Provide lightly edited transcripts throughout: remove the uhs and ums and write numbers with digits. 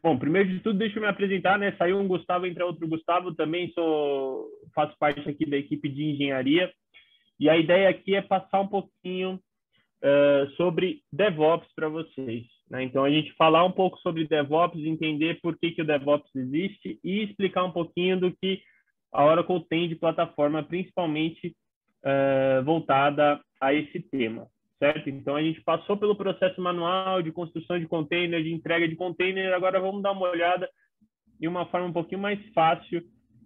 Bom, primeiro de tudo, deixa eu me apresentar, né? Saiu um Gustavo, entra outro Gustavo, também faço parte aqui da equipe de engenharia. E a ideia aqui é passar um pouquinho sobre DevOps para vocês, né? Então, a gente falar um pouco sobre DevOps, entender por que o DevOps existe e explicar um pouquinho do que a Oracle tem de plataforma, principalmente voltada a esse tema, certo? Então, a gente passou pelo processo manual de construção de container, de entrega de container, agora vamos dar uma olhada em uma forma um pouquinho mais fácil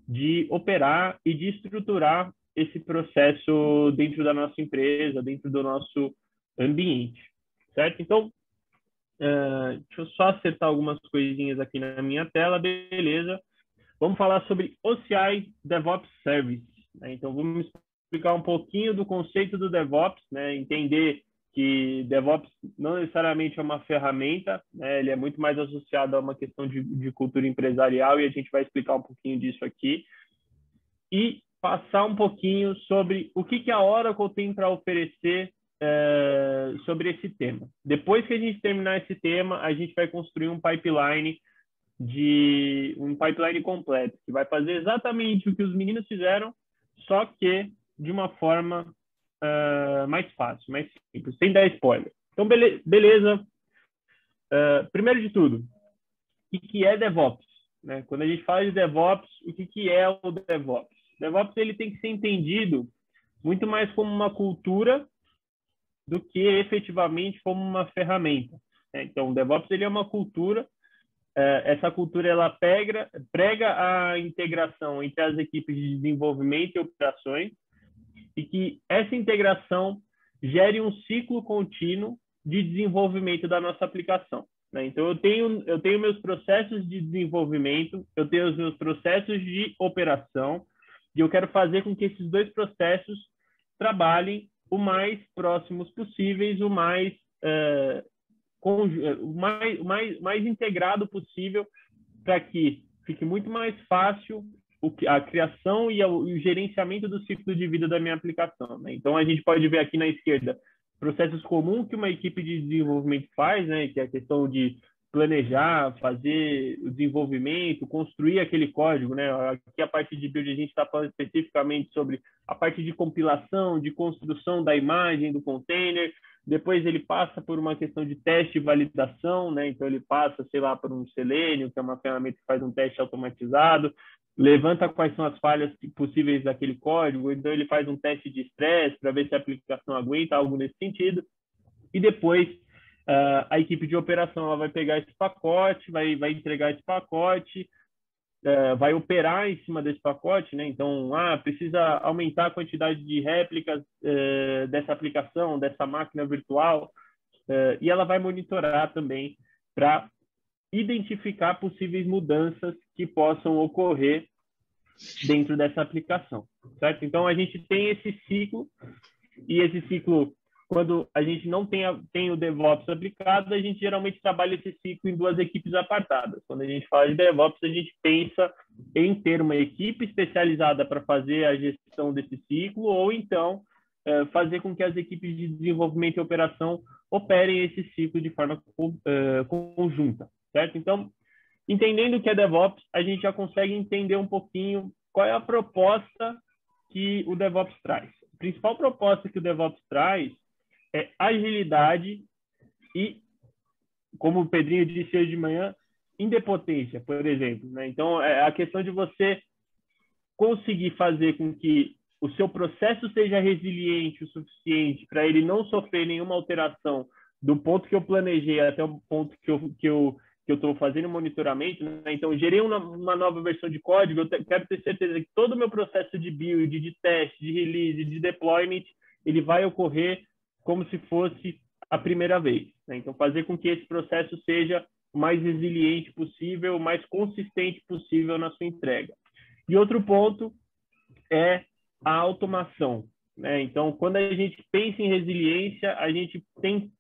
de operar e de estruturar esse processo dentro da nossa empresa, dentro do nosso ambiente, certo? Então, deixa eu só acertar algumas coisinhas aqui na minha tela, beleza? Vamos falar sobre OCI DevOps Service, né? Então, vamos explicar um pouquinho do conceito do DevOps, né? Entender que DevOps não necessariamente é uma ferramenta, né? Ele é muito mais associado a uma questão de cultura empresarial e a gente vai explicar um pouquinho disso aqui. E passar um pouquinho sobre o que a Oracle tem para oferecer sobre esse tema. Depois que a gente terminar esse tema, a gente vai construir um pipeline completo, que vai fazer exatamente o que os meninos fizeram, só que de uma forma mais fácil, mais simples, sem dar spoiler. Então, beleza. Primeiro de tudo, o que é DevOps? Né? Quando a gente fala de DevOps, o que é o DevOps? DevOps ele tem que ser entendido muito mais como uma cultura do que efetivamente como uma ferramenta. Né? Então, o DevOps ele é uma cultura. Essa cultura ela prega a integração entre as equipes de desenvolvimento e operações e que essa integração gere um ciclo contínuo de desenvolvimento da nossa aplicação. Né? Então, eu tenho meus processos de desenvolvimento, eu tenho os meus processos de operação e eu quero fazer com que esses dois processos trabalhem o mais próximos possíveis, o mais integrado possível, para que fique muito mais fácil a criação e o gerenciamento do ciclo de vida da minha aplicação. Né? Então, a gente pode ver aqui na esquerda processos comuns que uma equipe de desenvolvimento faz, né? Que é a questão de planejar, fazer o desenvolvimento, construir aquele código, né? Aqui a parte de build a gente está falando especificamente sobre a parte de compilação, de construção da imagem do container. Depois ele passa por uma questão de teste e validação, né? Então ele passa, sei lá, por um Selenium, que é uma ferramenta que faz um teste automatizado, levanta quais são as falhas possíveis daquele código, então ele faz um teste de estresse para ver se a aplicação aguenta, algo nesse sentido. E depois a equipe de operação ela vai pegar esse pacote, vai entregar esse pacote, vai operar em cima desse pacote, né? Então, precisa aumentar a quantidade de réplicas dessa aplicação, dessa máquina virtual, e ela vai monitorar também para identificar possíveis mudanças que possam ocorrer dentro dessa aplicação, certo? Então, a gente tem esse ciclo, e esse ciclo, quando a gente não tem o DevOps aplicado, a gente geralmente trabalha esse ciclo em duas equipes apartadas. Quando a gente fala de DevOps, a gente pensa em ter uma equipe especializada para fazer a gestão desse ciclo, ou então fazer com que as equipes de desenvolvimento e operação operem esse ciclo de forma conjunta, certo? Então, entendendo o que é DevOps, a gente já consegue entender um pouquinho qual é a proposta que o DevOps traz. A principal proposta que o DevOps traz é agilidade e, como o Pedrinho disse hoje de manhã, indepotência, por exemplo. Né? Então, é a questão de você conseguir fazer com que o seu processo seja resiliente o suficiente para ele não sofrer nenhuma alteração do ponto que eu planejei até o ponto que eu estou fazendo o monitoramento. Né? Então, gerei uma nova versão de código, eu quero ter certeza que todo o meu processo de build, de teste, de release, de deployment, ele vai ocorrer como se fosse a primeira vez. Né? Então, fazer com que esse processo seja o mais resiliente possível, o mais consistente possível na sua entrega. E outro ponto é a automação. Né? Então, quando a gente pensa em resiliência, a gente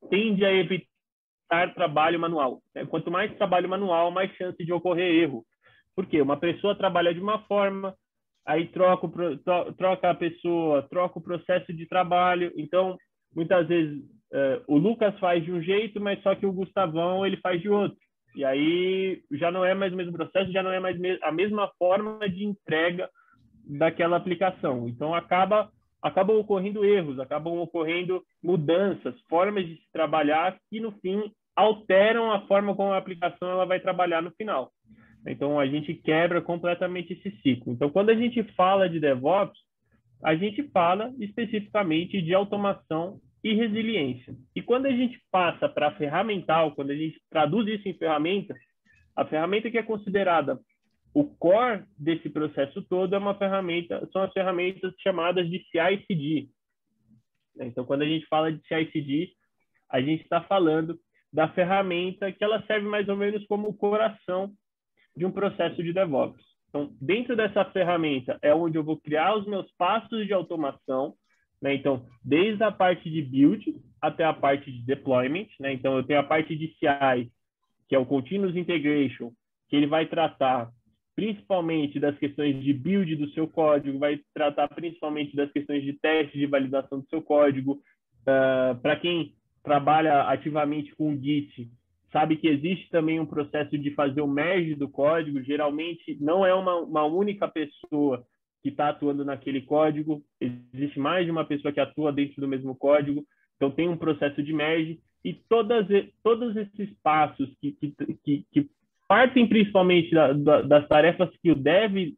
tende a evitar trabalho manual. Né? Quanto mais trabalho manual, mais chance de ocorrer erro. Por quê? Uma pessoa trabalha de uma forma, aí troca a pessoa, troca o processo de trabalho. Então, muitas vezes, o Lucas faz de um jeito, mas só que o Gustavão ele faz de outro. E aí já não é mais o mesmo processo, já não é mais a mesma forma de entrega daquela aplicação. Então acabam ocorrendo erros, acabam ocorrendo mudanças, formas de se trabalhar que no fim alteram a forma como a aplicação ela vai trabalhar no final. Então a gente quebra completamente esse ciclo. Então quando a gente fala de DevOps, a gente fala especificamente de automação e resiliência. E quando a gente passa para a ferramental, quando a gente traduz isso em ferramenta, a ferramenta que é considerada o core desse processo todo é uma ferramenta, são as ferramentas chamadas de CI/CD. Então, quando a gente fala de CI/CD, a gente está falando da ferramenta que ela serve mais ou menos como o coração de um processo de DevOps. Então, dentro dessa ferramenta é onde eu vou criar os meus passos de automação, né? Então, desde a parte de build até a parte de deployment, né? Então, eu tenho a parte de CI, que é o Continuous Integration, que ele vai tratar principalmente das questões de build do seu código, vai tratar principalmente das questões de teste, de validação do seu código. Para quem trabalha ativamente com Git, sabe que existe também um processo de fazer o merge do código. Geralmente, não é uma única pessoa que está atuando naquele código, existe mais de uma pessoa que atua dentro do mesmo código, então tem um processo de merge, e todos esses passos que partem principalmente das tarefas que o dev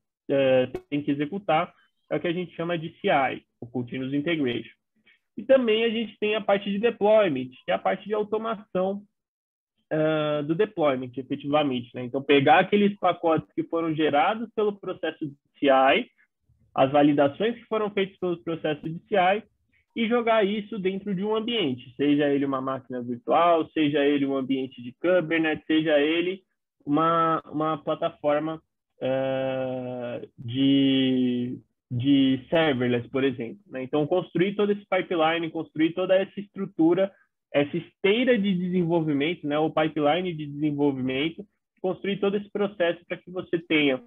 tem que executar é o que a gente chama de CI, o Continuous Integration. E também a gente tem a parte de deployment, que é a parte de automação do deployment, efetivamente, né? Então, pegar aqueles pacotes que foram gerados pelo processo de CI, as validações que foram feitas pelos processos de CI, e jogar isso dentro de um ambiente, seja ele uma máquina virtual, seja ele um ambiente de Kubernetes, seja ele uma plataforma de serverless, por exemplo, né? Então, construir todo esse pipeline, construir toda essa estrutura, essa esteira de desenvolvimento, né? O pipeline de desenvolvimento, construir todo esse processo para que você tenha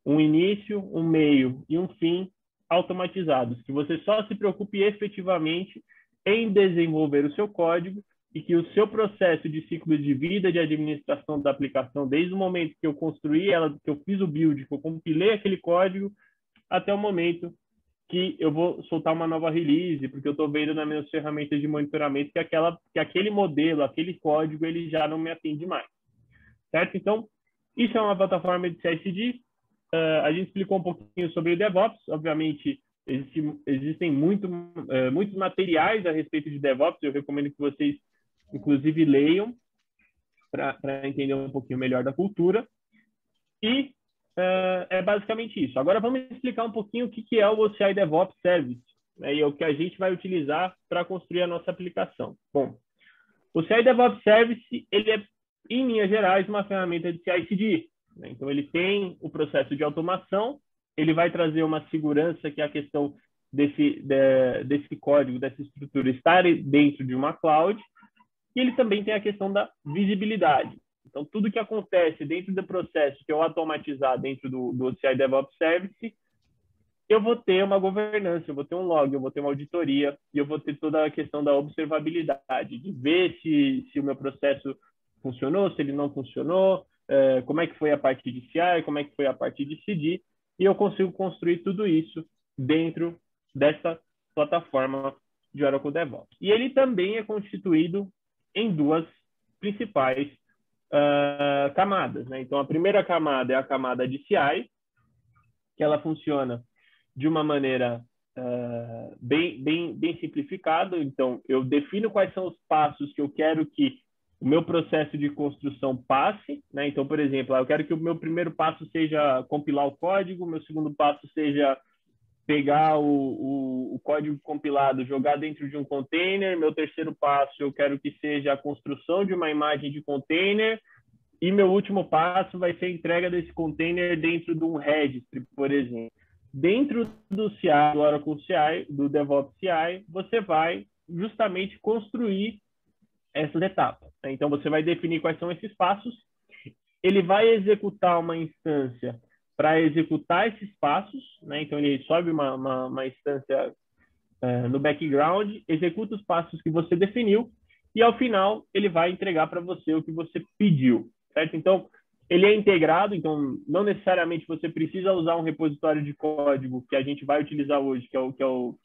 um início, um meio e um fim automatizados, que você só se preocupe efetivamente em desenvolver o seu código e que o seu processo de ciclo de vida, de administração da aplicação, desde o momento que eu construí ela, que eu fiz o build, que eu compilei aquele código, até o momento que eu vou soltar uma nova release, porque eu estou vendo nas minhas ferramentas de monitoramento que aquele modelo, aquele código, ele já não me atende mais, certo? Então, isso é uma plataforma de CI/CD. A gente explicou um pouquinho sobre o DevOps. Obviamente, existem muitos materiais a respeito de DevOps. Eu recomendo que vocês, inclusive, leiam para entender um pouquinho melhor da cultura. E é basicamente isso. Agora, vamos explicar um pouquinho o que é o OCI DevOps Service, né, e é o que a gente vai utilizar para construir a nossa aplicação. Bom, o OCI DevOps Service, ele é, em linhas gerais, uma ferramenta de CI/CD. Então, ele tem o processo de automação, ele vai trazer uma segurança, que é a questão desse código, dessa estrutura estar dentro de uma cloud, e ele também tem a questão da visibilidade. Então, tudo que acontece dentro do processo que eu automatizar dentro do OCI DevOps Service, eu vou ter uma governança, eu vou ter um log, eu vou ter uma auditoria, e eu vou ter toda a questão da observabilidade, de ver se o meu processo funcionou, se ele não funcionou, como é que foi a parte de CI, como é que foi a parte de CD, e eu consigo construir tudo isso dentro dessa plataforma de Oracle DevOps. E ele também é constituído em duas principais camadas, né? Então, a primeira camada é a camada de CI, que ela funciona de uma maneira bem simplificada. Então, eu defino quais são os passos que eu quero que o meu processo de construção passe, né? Então, por exemplo, eu quero que o meu primeiro passo seja compilar o código, o meu segundo passo seja pegar o código compilado, jogar dentro de um container, meu terceiro passo eu quero que seja a construção de uma imagem de container, e meu último passo vai ser a entrega desse container dentro de um registry, por exemplo. Dentro do CI, do Oracle CI, do DevOps CI, você vai justamente construir essas etapas. Então, você vai definir quais são esses passos, ele vai executar uma instância para executar esses passos, né? Então, ele sobe uma instância no background, executa os passos que você definiu, e ao final, ele vai entregar para você o que você pediu. certo? Então, ele é integrado, então não necessariamente você precisa usar um repositório de código que a gente vai utilizar hoje, que é o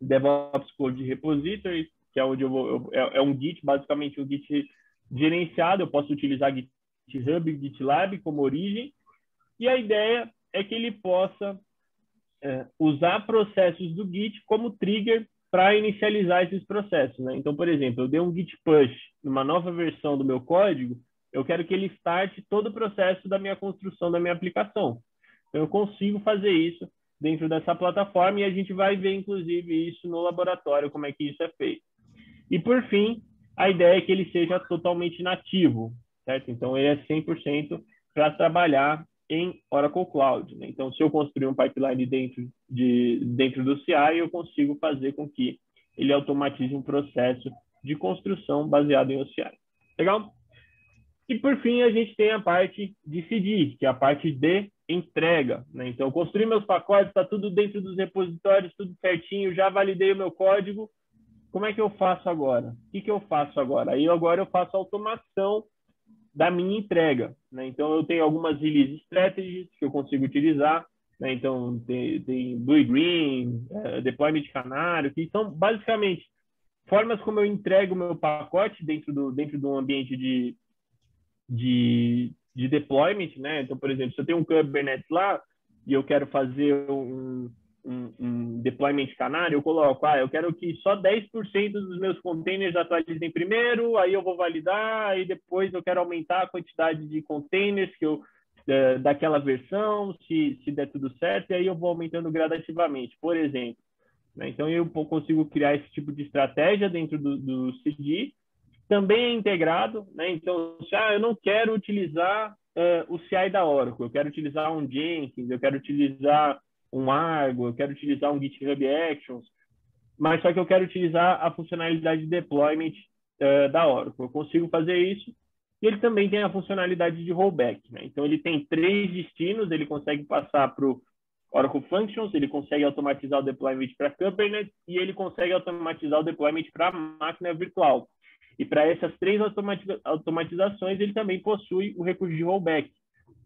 DevOps Code Repository, que é onde é um Git, basicamente um Git gerenciado. Eu posso utilizar GitHub e GitLab como origem, e a ideia é que ele possa usar processos do Git como trigger para inicializar esses processos, né? Então, por exemplo, eu dei um Git push numa nova versão do meu código, eu quero que ele starte todo o processo da minha construção da minha aplicação. Então, eu consigo fazer isso dentro dessa plataforma e a gente vai ver, inclusive, isso no laboratório, como é que isso é feito. E, por fim, a ideia é que ele seja totalmente nativo, certo? Então, ele é 100% para trabalhar em Oracle Cloud, né? Então, se eu construir um pipeline dentro do CI, eu consigo fazer com que ele automatize um processo de construção baseado em OCI. Legal? E, por fim, a gente tem a parte de CD, que é a parte de entrega, né? Então, eu construí meus pacotes, está tudo dentro dos repositórios, tudo certinho, já validei o meu código. Como é que eu faço agora? O que eu faço agora? Aí agora eu faço a automação da minha entrega, né? Então, eu tenho algumas release strategies que eu consigo utilizar, né? Então, tem Blue e Green, deployment de canário, que são basicamente formas como eu entrego o meu pacote dentro do ambiente de deployment, né? Então, por exemplo, se eu tenho um Kubernetes lá e eu quero fazer um deployment canário, eu coloco, eu quero que só 10% dos meus containers atualizem primeiro, aí eu vou validar, aí depois eu quero aumentar a quantidade de containers que eu daquela versão, se der tudo certo, e aí eu vou aumentando gradativamente, por exemplo. Né? Então, eu consigo criar esse tipo de estratégia dentro do CD. Também é integrado, né? Então, se eu não quero utilizar o CI da Oracle, eu quero utilizar um Jenkins, eu quero utilizar um Argo, eu quero utilizar um GitHub Actions, mas só que eu quero utilizar a funcionalidade de deployment da Oracle. Eu consigo fazer isso. E ele também tem a funcionalidade de rollback, né? Então, ele tem 3 destinos, ele consegue passar para o Oracle Functions, ele consegue automatizar o deployment para Kubernetes e ele consegue automatizar o deployment para máquina virtual. E para essas 3 automatizações, ele também possui o recurso de rollback.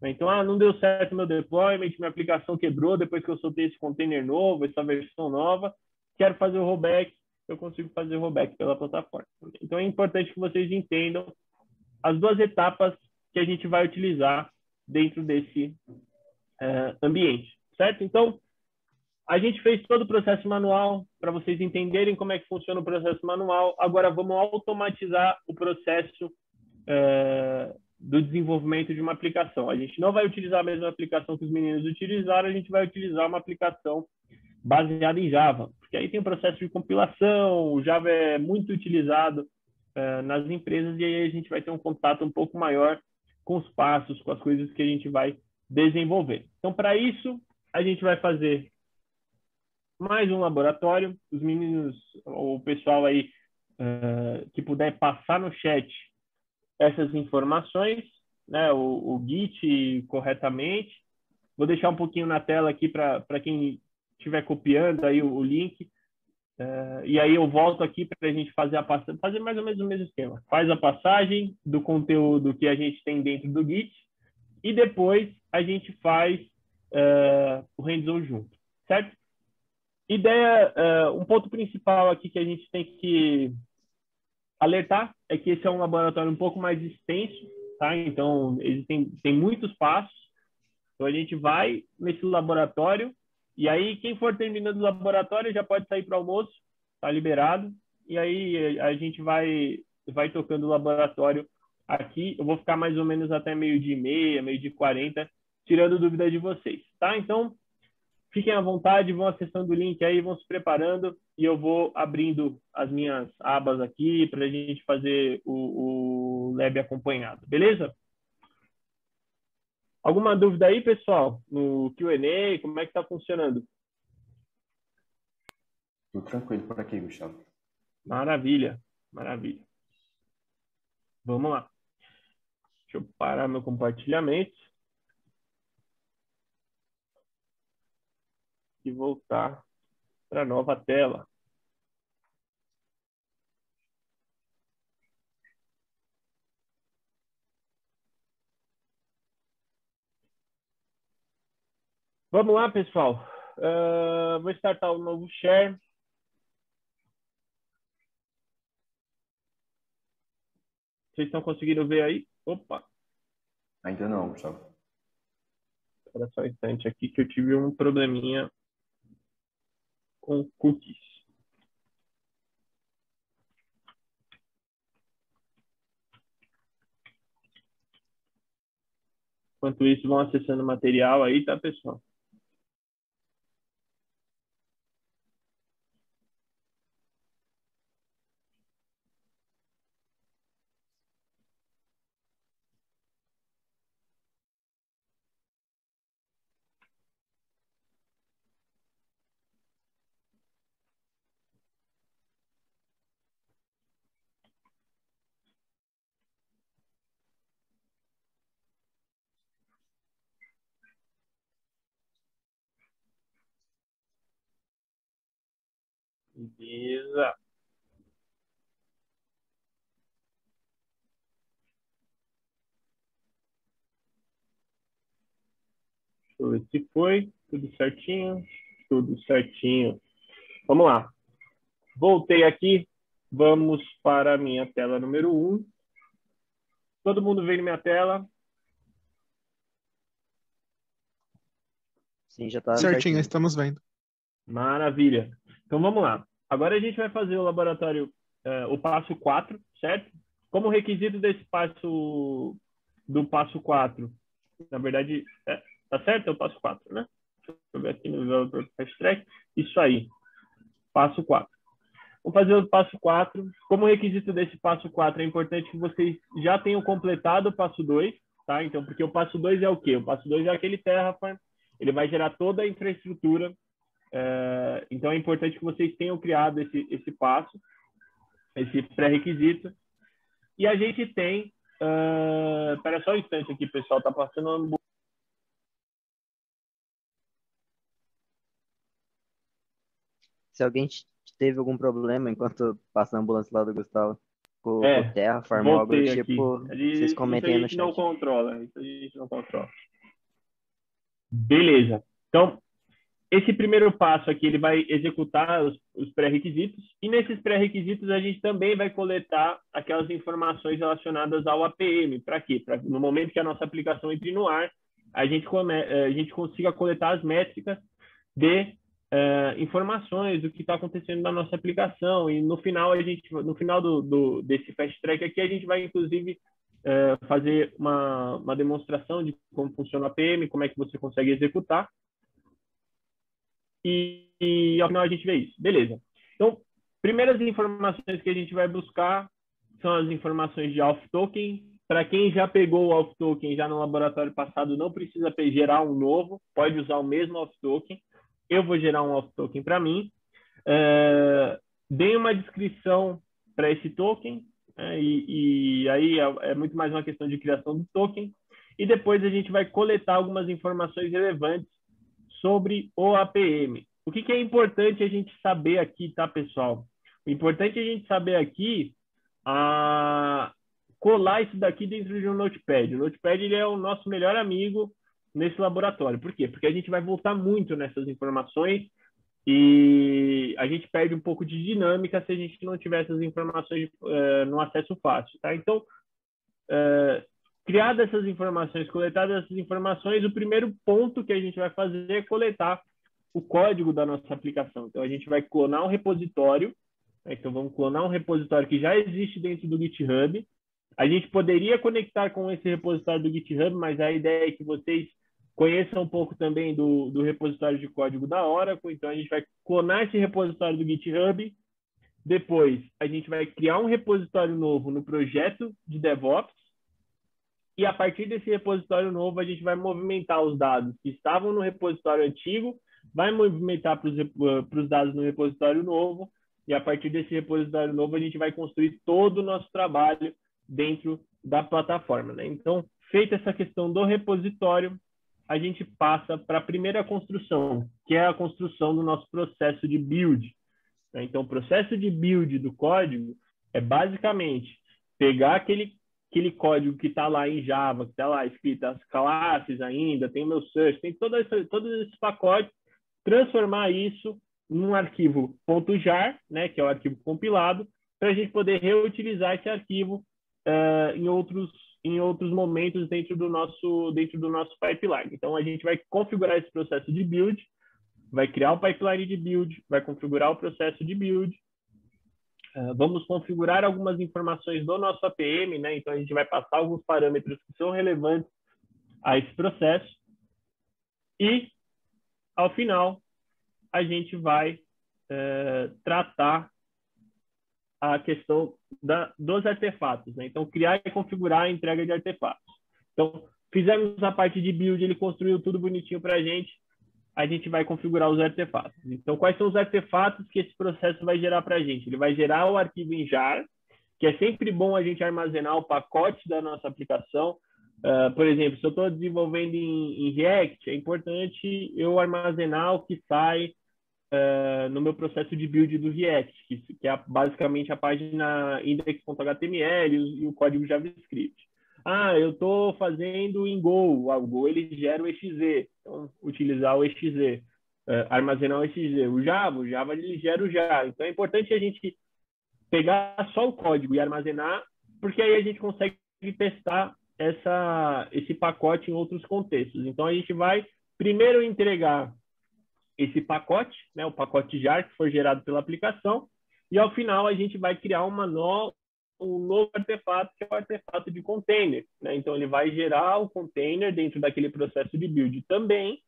Então, não deu certo o meu deployment, minha aplicação quebrou depois que eu soltei esse container novo, essa versão nova, quero fazer o rollback, eu consigo fazer o rollback pela plataforma. Então, é importante que vocês entendam as 2 etapas que a gente vai utilizar dentro desse ambiente, certo? Então, a gente fez todo o processo manual para vocês entenderem como é que funciona o processo manual. Agora vamos automatizar o processo do desenvolvimento de uma aplicação. A gente não vai utilizar a mesma aplicação que os meninos utilizaram, a gente vai utilizar uma aplicação baseada em Java, porque aí tem um processo de compilação, o Java é muito utilizado nas empresas e aí a gente vai ter um contato um pouco maior com os passos, com as coisas que a gente vai desenvolver. Então, para isso, a gente vai fazer mais um laboratório. Os meninos, o pessoal aí que puder passar no chat essas informações, né, o Git corretamente. Vou deixar um pouquinho na tela aqui para quem estiver copiando aí o link. E aí eu volto aqui para a gente fazer fazer mais ou menos o mesmo esquema. Faz a passagem do conteúdo que a gente tem dentro do Git e depois a gente faz o hands-on junto, certo? Ideia, um ponto principal aqui que a gente tem que alertar é que esse é um laboratório um pouco mais extenso, tá? Então, ele tem muitos passos. Então, a gente vai nesse laboratório e aí quem for terminando o laboratório já pode sair para o almoço, tá liberado. E aí a gente vai tocando o laboratório aqui. Eu vou ficar mais ou menos até 12h30, 12h40, tirando dúvida de vocês, tá? Então, fiquem à vontade, vão acessando o link aí, vão se preparando e eu vou abrindo as minhas abas aqui para a gente fazer o lab acompanhado, beleza? Alguma dúvida aí, pessoal? No Q&A, como é que está funcionando? Tudo tranquilo por aqui, Gustavo. Maravilha, maravilha. Vamos lá. Deixa eu parar meu compartilhamento e voltar para a nova tela. Vamos lá, pessoal. Vou startar um novo share. Vocês estão conseguindo ver aí? Opa, Ainda não, Gustavo. espera só um instante aqui que eu tive um probleminha com cookies. Enquanto isso, vão acessando o material aí, tá, pessoal? Beleza. Deixa eu ver se foi. Tudo certinho. Tudo certinho. Vamos lá. Voltei aqui. Vamos para a minha tela número 1. Todo mundo vê minha tela? Sim, já tá Certinho, estamos vendo. Maravilha. Então vamos lá. Agora a gente vai fazer o laboratório, o passo 4, certo? Como requisito desse passo, do passo 4, na verdade, tá certo? É o passo 4, né? Deixa eu ver aqui no developer fast track. Isso aí. Passo 4. Vamos fazer o passo 4. Como requisito desse passo 4, é importante que vocês já tenham completado o passo 2, tá? Então, porque o passo 2 é o quê? O passo 2 é aquele Terraform, ele vai gerar toda a infraestrutura. Então, é importante que vocês tenham criado esse passo, esse pré-requisito. E a gente tem... Espera só um instante aqui, pessoal. Tá passando uma... Se alguém teve algum problema enquanto passa a ambulância lá do Gustavo com o Terraform ou algo do voltei aqui. tipo, vocês comentem aí no Isso a gente não chat. controla. Isso a gente não controla. Beleza. Então, esse primeiro passo aqui, ele vai executar os pré-requisitos, e nesses pré-requisitos a gente também vai coletar aquelas informações relacionadas ao APM. Para quê? Para no momento que a nossa aplicação entre no ar, a gente consiga coletar as métricas de informações do que está acontecendo na nossa aplicação, e no final desse fast track aqui, a gente vai inclusive fazer uma demonstração de como funciona o APM, como é que você consegue executar. E ao final a gente vê isso. Beleza. Então, primeiras informações que a gente vai buscar são as informações de auth token. Para quem já pegou o auth token já no laboratório passado, não precisa gerar um novo, pode usar o mesmo auth token. Eu vou gerar um auth token para mim. Dei uma descrição para esse token, e aí é muito mais uma questão de criação do token. E depois a gente vai coletar algumas informações relevantes sobre o APM. O que é importante a gente saber aqui, tá, pessoal? O importante é a gente saber aqui colar isso daqui dentro de um Notepad. O Notepad ele é o nosso melhor amigo nesse laboratório. Por quê? Porque a gente vai voltar muito nessas informações e a gente perde um pouco de dinâmica se a gente não tiver essas informações no acesso fácil, tá? Então, criadas essas informações, coletadas essas informações, o primeiro ponto que a gente vai fazer é coletar o código da nossa aplicação. Então, a gente vai clonar um repositório. Então, vamos clonar um repositório que já existe dentro do GitHub. A gente poderia conectar com esse repositório do GitHub, mas a ideia é que vocês conheçam um pouco também do repositório de código da Oracle. Então, a gente vai clonar esse repositório do GitHub. Depois, a gente vai criar um repositório novo no projeto de DevOps. E a partir desse repositório novo, a gente vai movimentar os dados que estavam no repositório antigo, vai movimentar para os dados no repositório novo, e a partir desse repositório novo, a gente vai construir todo o nosso trabalho dentro da plataforma, né? Então, feita essa questão do repositório, a gente passa para a primeira construção, que é a construção do nosso processo de build. Então, o processo de build do código é basicamente pegar aquele aquele código que está lá em Java, que está lá escrito as classes ainda, tem o meu search, tem todos esses pacotes, transformar isso num arquivo .jar, né, que é o arquivo compilado, para a gente poder reutilizar esse arquivo em outros momentos dentro do nosso pipeline. Então, a gente vai configurar esse processo de build, vai criar o pipeline de build, vai configurar o processo de build, vamos configurar algumas informações do nosso APM, né? Então, a gente vai passar alguns parâmetros que são relevantes a esse processo e, ao final, a gente vai tratar a questão dos artefatos, né? Então, criar e configurar a entrega de artefatos. Então, fizemos a parte de build, ele construiu tudo bonitinho para a gente vai configurar os artefatos. Então, quais são os artefatos que esse processo vai gerar para a gente? Ele vai gerar o arquivo em jar, que é sempre bom a gente armazenar o pacote da nossa aplicação. Por exemplo, se eu estou desenvolvendo em React, é importante eu armazenar o que sai no meu processo de build do React, que é basicamente a página index.html e o código JavaScript. Eu estou fazendo em Go. O Go ele gera o exe. Então, utilizar o exe, armazenar o exe. O Java ele gera o jar. Então, é importante a gente pegar só o código e armazenar, porque aí a gente consegue testar esse pacote em outros contextos. Então, a gente vai primeiro entregar esse pacote, né, o pacote jar que foi gerado pela aplicação, e ao final a gente vai criar um novo artefato, que é o artefato de container, né? Então, ele vai gerar o container dentro daquele processo de build também,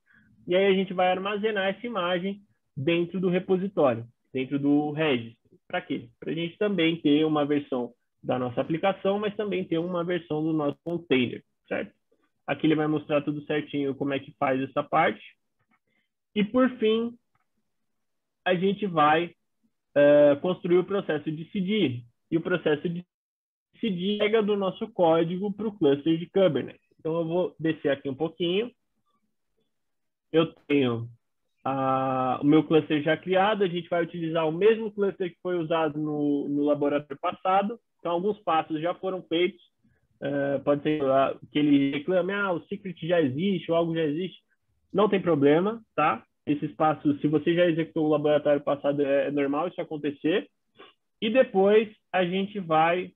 e aí a gente vai armazenar essa imagem dentro do repositório, dentro do registry. Para quê? Para a gente também ter uma versão da nossa aplicação, mas também ter uma versão do nosso container, certo? Aqui ele vai mostrar tudo certinho como é que faz essa parte. E, por fim, a gente vai construir o processo de CD. E o processo de CD pega do nosso código para o cluster de Kubernetes. Então, eu vou descer aqui um pouquinho. Eu tenho o meu cluster já criado. A gente vai utilizar o mesmo cluster que foi usado no laboratório passado. Então, alguns passos já foram feitos. Pode ser que ele reclame, o secret já existe ou algo já existe. Não tem problema, tá? Esses passos, se você já executou o laboratório passado, é normal isso acontecer. E depois a gente vai,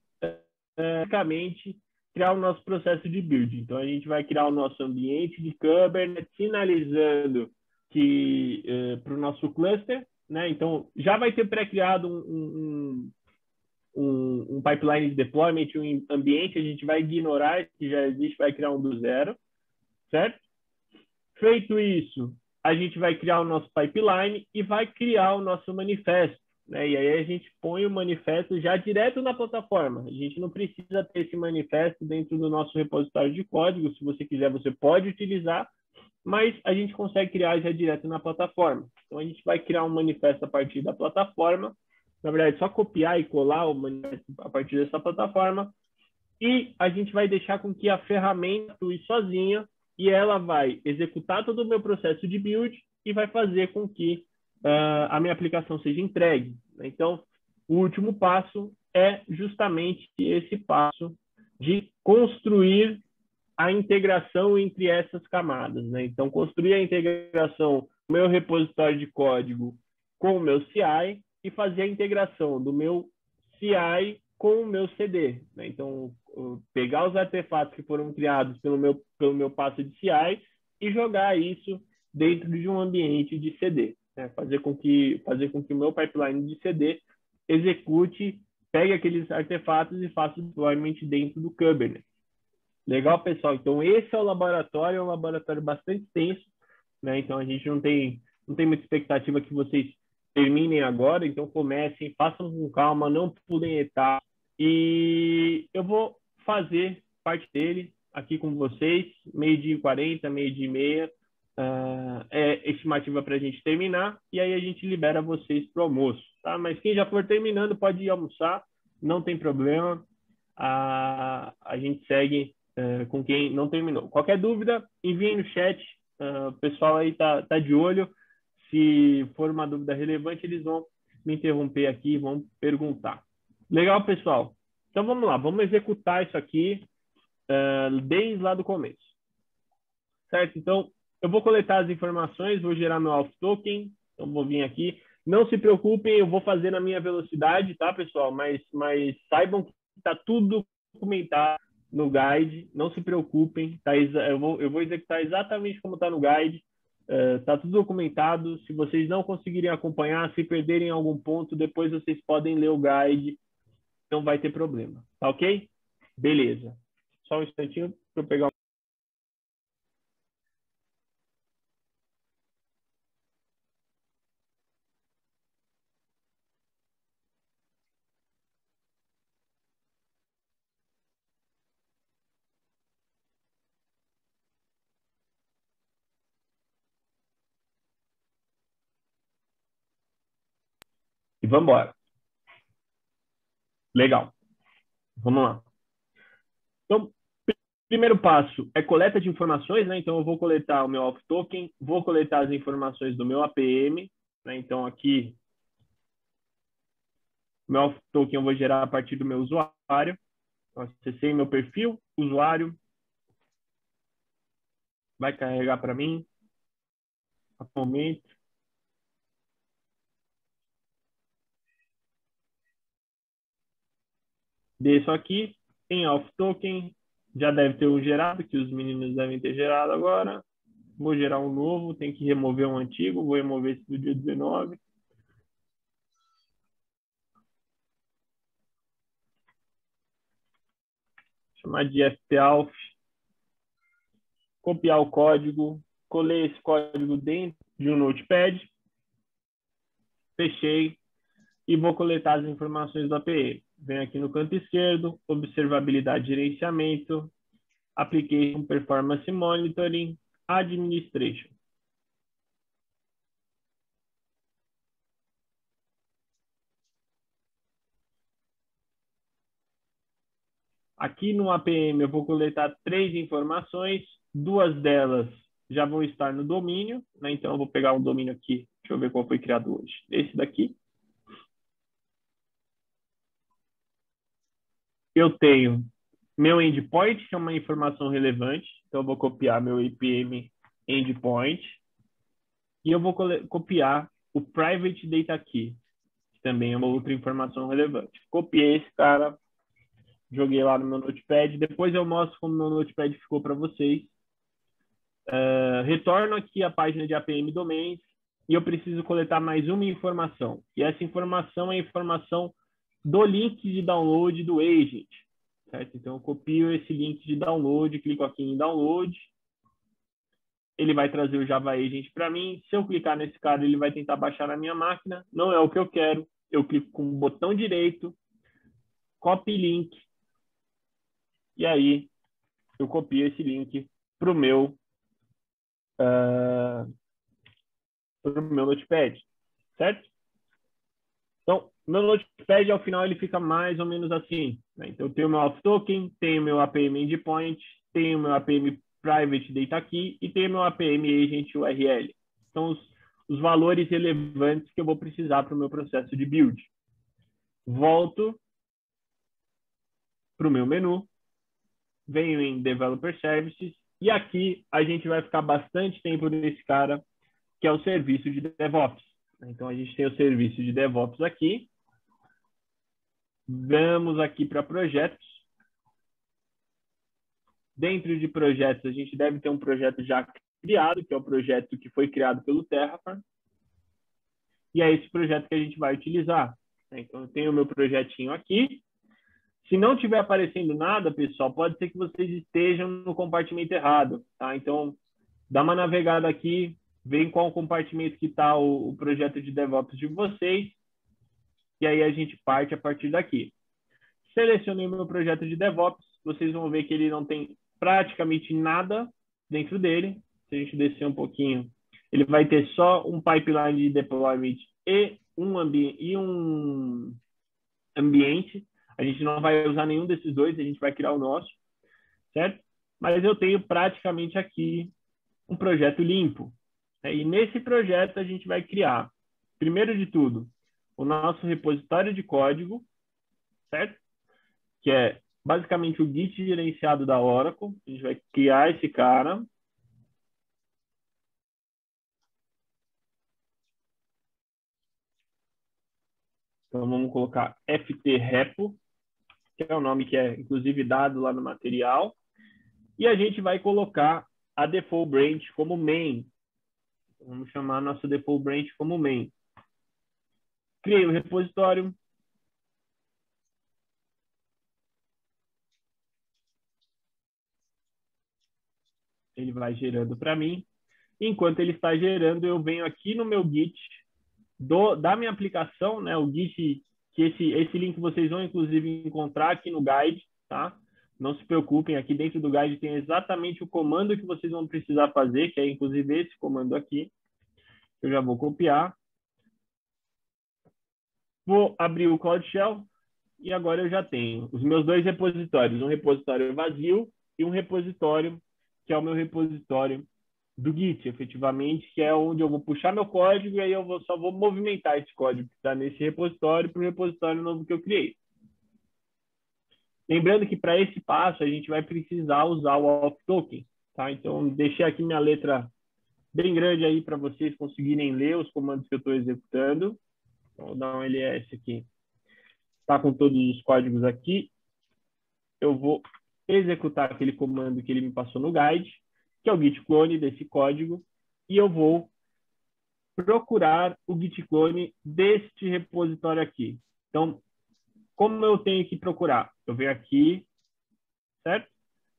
basicamente, criar o nosso processo de build. Então, a gente vai criar o nosso ambiente de Kubernetes, sinalizando que para o nosso cluster, né? Então, já vai ter pré-criado um pipeline de deployment, um ambiente, a gente vai ignorar esse que já existe, vai criar um do zero, certo? Feito isso, a gente vai criar o nosso pipeline e vai criar o nosso manifesto, né? E aí a gente põe o manifesto já direto na plataforma. A gente não precisa ter esse manifesto dentro do nosso repositório de código. Se você quiser, você pode utilizar, mas a gente consegue criar já direto na plataforma. Então, a gente vai criar um manifesto a partir da plataforma. Na verdade, só copiar e colar o manifesto a partir dessa plataforma. E a gente vai deixar com que a ferramenta atue sozinha e ela vai executar todo o meu processo de build e vai fazer com que a minha aplicação seja entregue. Então, o último passo é justamente esse passo de construir a integração entre essas camadas, né? Então, construir a integração do meu repositório de código com o meu CI e fazer a integração do meu CI com o meu CD, né? Então, pegar os artefatos que foram criados pelo meu passo de CI e jogar isso dentro de um ambiente de CD, né? Fazer com que o meu pipeline de CD execute, pegue aqueles artefatos e faça o deployment dentro do Kubernetes. Legal, pessoal? Então, esse é um laboratório bastante extenso, né? Então, a gente não tem muita expectativa que vocês terminem agora, então comecem, façam com calma, não pulem etapas. E eu vou fazer parte dele aqui com vocês, 12h40, 12h30, é estimativa para a gente terminar, e aí a gente libera vocês para o almoço, tá? Mas quem já for terminando pode ir almoçar, não tem problema, a gente segue com quem não terminou. Qualquer dúvida, enviem no chat, o pessoal aí tá de olho. Se for uma dúvida relevante, eles vão me interromper aqui e vão perguntar. Legal, pessoal? Então, vamos lá. Vamos executar isso aqui desde lá do começo. Certo? Então, eu vou coletar as informações, vou gerar meu auth token. Então, vou vir aqui. Não se preocupem, eu vou fazer na minha velocidade, tá, pessoal? Mas saibam que está tudo documentado no guide. Não se preocupem. Tá? Eu vou executar exatamente como está no guide. Está tudo documentado. Se vocês não conseguirem acompanhar, se perderem algum ponto, depois vocês podem ler o guide. Não vai ter problema. Tá ok? Beleza. Só um instantinho para eu pegar. E vamos embora. Legal. Vamos lá. Então, primeiro passo é coleta de informações, né? Então, eu vou coletar o meu auth token, vou coletar as informações do meu APM, né? Então, aqui, o meu auth token eu vou gerar a partir do meu usuário. Então, acessei meu perfil, usuário, vai carregar para mim, atualmente. Desço aqui, tem auth token, já deve ter um gerado, que os meninos devem ter gerado agora. Vou gerar um novo, tem que remover um antigo, vou remover esse do dia 19. Chamar de ftalf, copiar o código, colei esse código dentro de um notepad, fechei e vou coletar as informações do APM. Venho aqui no canto esquerdo, observabilidade e gerenciamento, application performance monitoring, administration. Aqui no APM eu vou coletar 3 informações, 2 delas já vão estar no domínio, né? Então eu vou pegar um domínio aqui, deixa eu ver qual foi criado hoje. Esse daqui. Eu tenho meu endpoint, que é uma informação relevante, então eu vou copiar meu APM endpoint, e eu vou copiar o private data key, que também é uma outra informação relevante. Copiei esse cara, joguei lá no meu notepad, depois eu mostro como meu notepad ficou para vocês. Retorno aqui a página de APM Domains e eu preciso coletar mais uma informação. E essa informação é a informação do link de download do agent. Certo? Então, eu copio esse link de download, clico aqui em download. Ele vai trazer o Java Agent para mim. Se eu clicar nesse cara, ele vai tentar baixar na minha máquina. Não é o que eu quero. Eu clico com o botão direito, copy link. E aí, eu copio esse link para o meu Notepad, certo? Então, meu Notepad, ao final, ele fica mais ou menos assim. Né? Então, eu tenho meu auth token, tenho meu APM endpoint, tenho meu APM private data key e tenho meu APM agent URL. São os valores relevantes que eu vou precisar para o meu processo de build. Volto para o meu menu, venho em Developer Services e aqui a gente vai ficar bastante tempo nesse cara, que é o serviço de DevOps. Então, a gente tem o serviço de DevOps aqui. Vamos aqui para projetos. Dentro de projetos, a gente deve ter um projeto já criado, que é o projeto que foi criado pelo Terraform. E é esse projeto que a gente vai utilizar. Então, eu tenho o meu projetinho aqui. Se não estiver aparecendo nada, pessoal, pode ser que vocês estejam no compartimento errado. Tá? Então, dá uma navegada aqui, vê em qual compartimento que está o projeto de DevOps de vocês. E aí a gente parte a partir daqui. Selecionei o meu projeto de DevOps. Vocês vão ver que ele não tem praticamente nada dentro dele. Se a gente descer um pouquinho, ele vai ter só um pipeline de deployment e um ambiente. A gente não vai usar nenhum desses dois, a gente vai criar o nosso, certo? Mas eu tenho praticamente aqui um projeto limpo. E nesse projeto a gente vai criar, primeiro de tudo, o nosso repositório de código, certo? que é basicamente o Git gerenciado da Oracle. A gente vai criar esse cara. Então, vamos colocar ft-repo, que é o nome que é, inclusive, dado lá no material. E a gente vai colocar a default branch como main. Vamos chamar a nossa default branch como main. Criei o repositório. Ele vai gerando para mim. Enquanto ele está gerando, eu venho aqui no meu Git da minha aplicação, né? O Git, que esse link vocês vão, inclusive, encontrar aqui no guide, tá? Não se preocupem, aqui dentro do guide tem exatamente o comando que vocês vão precisar fazer, que é, inclusive, esse comando aqui. Eu já vou copiar. Vou abrir o Cloud Shell e agora eu já tenho os meus dois repositórios, um repositório vazio e um repositório que é o meu repositório do Git, efetivamente, que é onde eu vou puxar meu código e aí eu só vou movimentar esse código que está nesse repositório para o repositório novo que eu criei. Lembrando que para esse passo a gente vai precisar usar o auth token, tá? Então deixei aqui minha letra bem grande aí para vocês conseguirem ler os comandos que eu estou executando. Então, vou dar um ls aqui. Está com todos os códigos aqui. Eu vou executar aquele comando que ele me passou no guide, que é o git clone desse código, e eu vou procurar o git clone deste repositório aqui. Então, como eu tenho que procurar? Eu venho aqui, certo?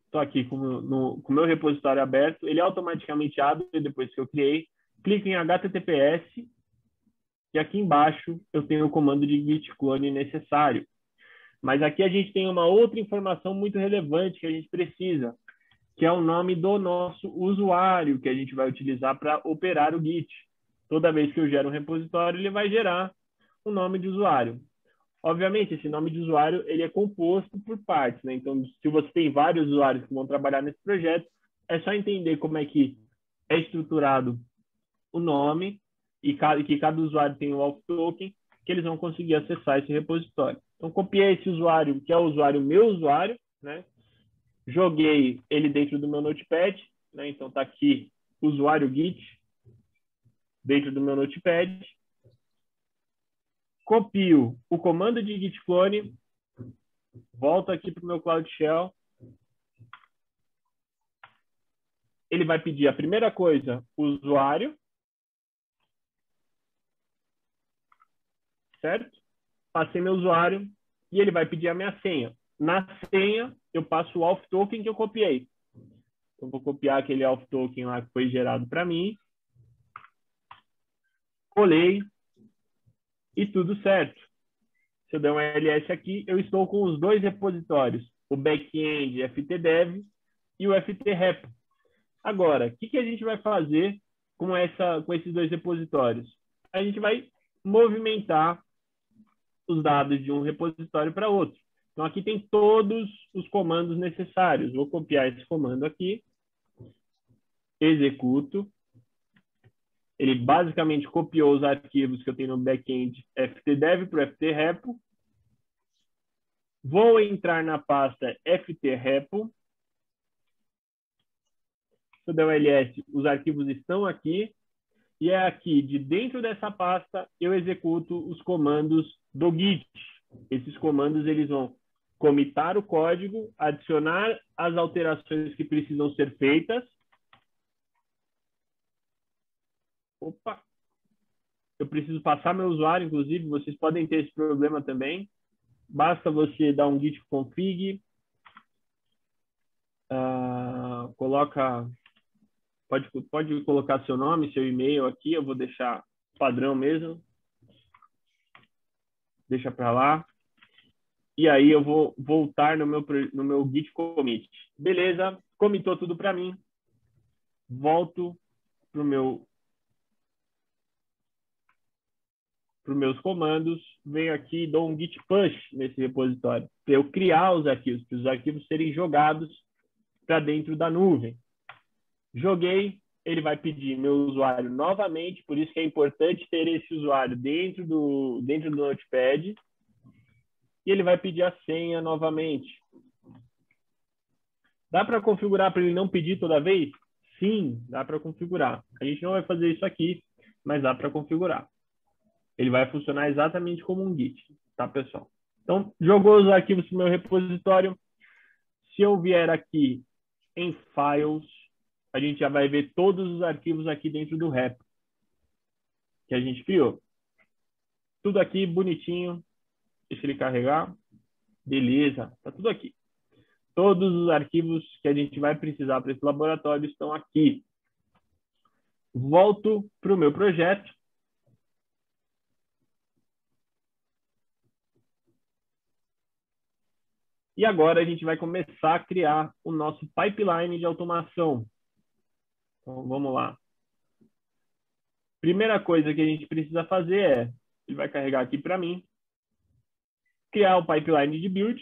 Estou aqui com o meu repositório aberto, ele automaticamente abre depois que eu criei, clico em HTTPS, e aqui embaixo eu tenho o comando de git clone necessário. Mas aqui a gente tem uma outra informação muito relevante que a gente precisa, que é o nome do nosso usuário que a gente vai utilizar para operar o Git. Toda vez que eu gero um repositório, ele vai gerar um nome de usuário. Obviamente, esse nome de usuário ele é composto por partes, né? Então, se você tem vários usuários que vão trabalhar nesse projeto, é só entender como é que é estruturado o nome e que cada usuário tem o auth token, que eles vão conseguir acessar esse repositório. Então, copiei esse usuário, que é o usuário meu usuário, né? Joguei ele dentro do meu Notepad, né? Então, está aqui usuário Git dentro do meu Notepad. Copio o comando de git clone, volto aqui para o meu Cloud Shell. Ele vai pedir a primeira coisa, usuário, certo? Passei meu usuário e ele vai pedir a minha senha. Na senha, eu passo o auth token que eu copiei. Então, vou copiar aquele auth token lá que foi gerado para mim. Colei e tudo certo. Se eu der um ls aqui, eu estou com os dois repositórios, o backend ftdev e o ft-repo. Agora, o que a gente vai fazer com esses dois repositórios? A gente vai movimentar os dados de um repositório para outro. Então, aqui tem todos os comandos necessários. Vou copiar esse comando aqui, executo. Ele basicamente copiou os arquivos que eu tenho no backend ftdev para o ft-repo. Vou entrar na pasta ft-repo. Se eu der um ls, os arquivos estão aqui. E é aqui, de dentro dessa pasta, eu executo os comandos do Git. Esses comandos eles vão comitar o código, adicionar as alterações que precisam ser feitas. Opa! Eu preciso passar meu usuário, inclusive, vocês podem ter esse problema também. Basta você dar um git config, pode colocar seu nome, seu e-mail aqui, eu vou deixar padrão mesmo. Deixa para lá. E aí eu vou voltar no meu git commit. Beleza, comitou tudo para mim. Volto para os meus comandos, venho aqui e dou um git push nesse repositório, para eu criar os arquivos, para os arquivos serem jogados para dentro da nuvem. Joguei, ele vai pedir meu usuário novamente, por isso que é importante ter esse usuário dentro do Notepad. e ele vai pedir a senha novamente. Dá para configurar para ele não pedir toda vez? Sim, dá para configurar. A gente não vai fazer isso aqui, mas dá para configurar. Ele vai funcionar exatamente como um Git, tá, pessoal? Então, jogou os arquivos para o meu repositório. Se eu vier aqui em Files, a gente já vai ver todos os arquivos aqui dentro do repo que a gente criou. Tudo aqui bonitinho. Deixa ele carregar. Beleza, tá tudo aqui. Todos os arquivos que a gente vai precisar para esse laboratório estão aqui. Volto para o meu projeto. E agora a gente vai começar a criar o nosso pipeline de automação. Então, vamos lá. Primeira coisa que a gente precisa fazer é, ele vai carregar aqui para mim, criar o pipeline de build.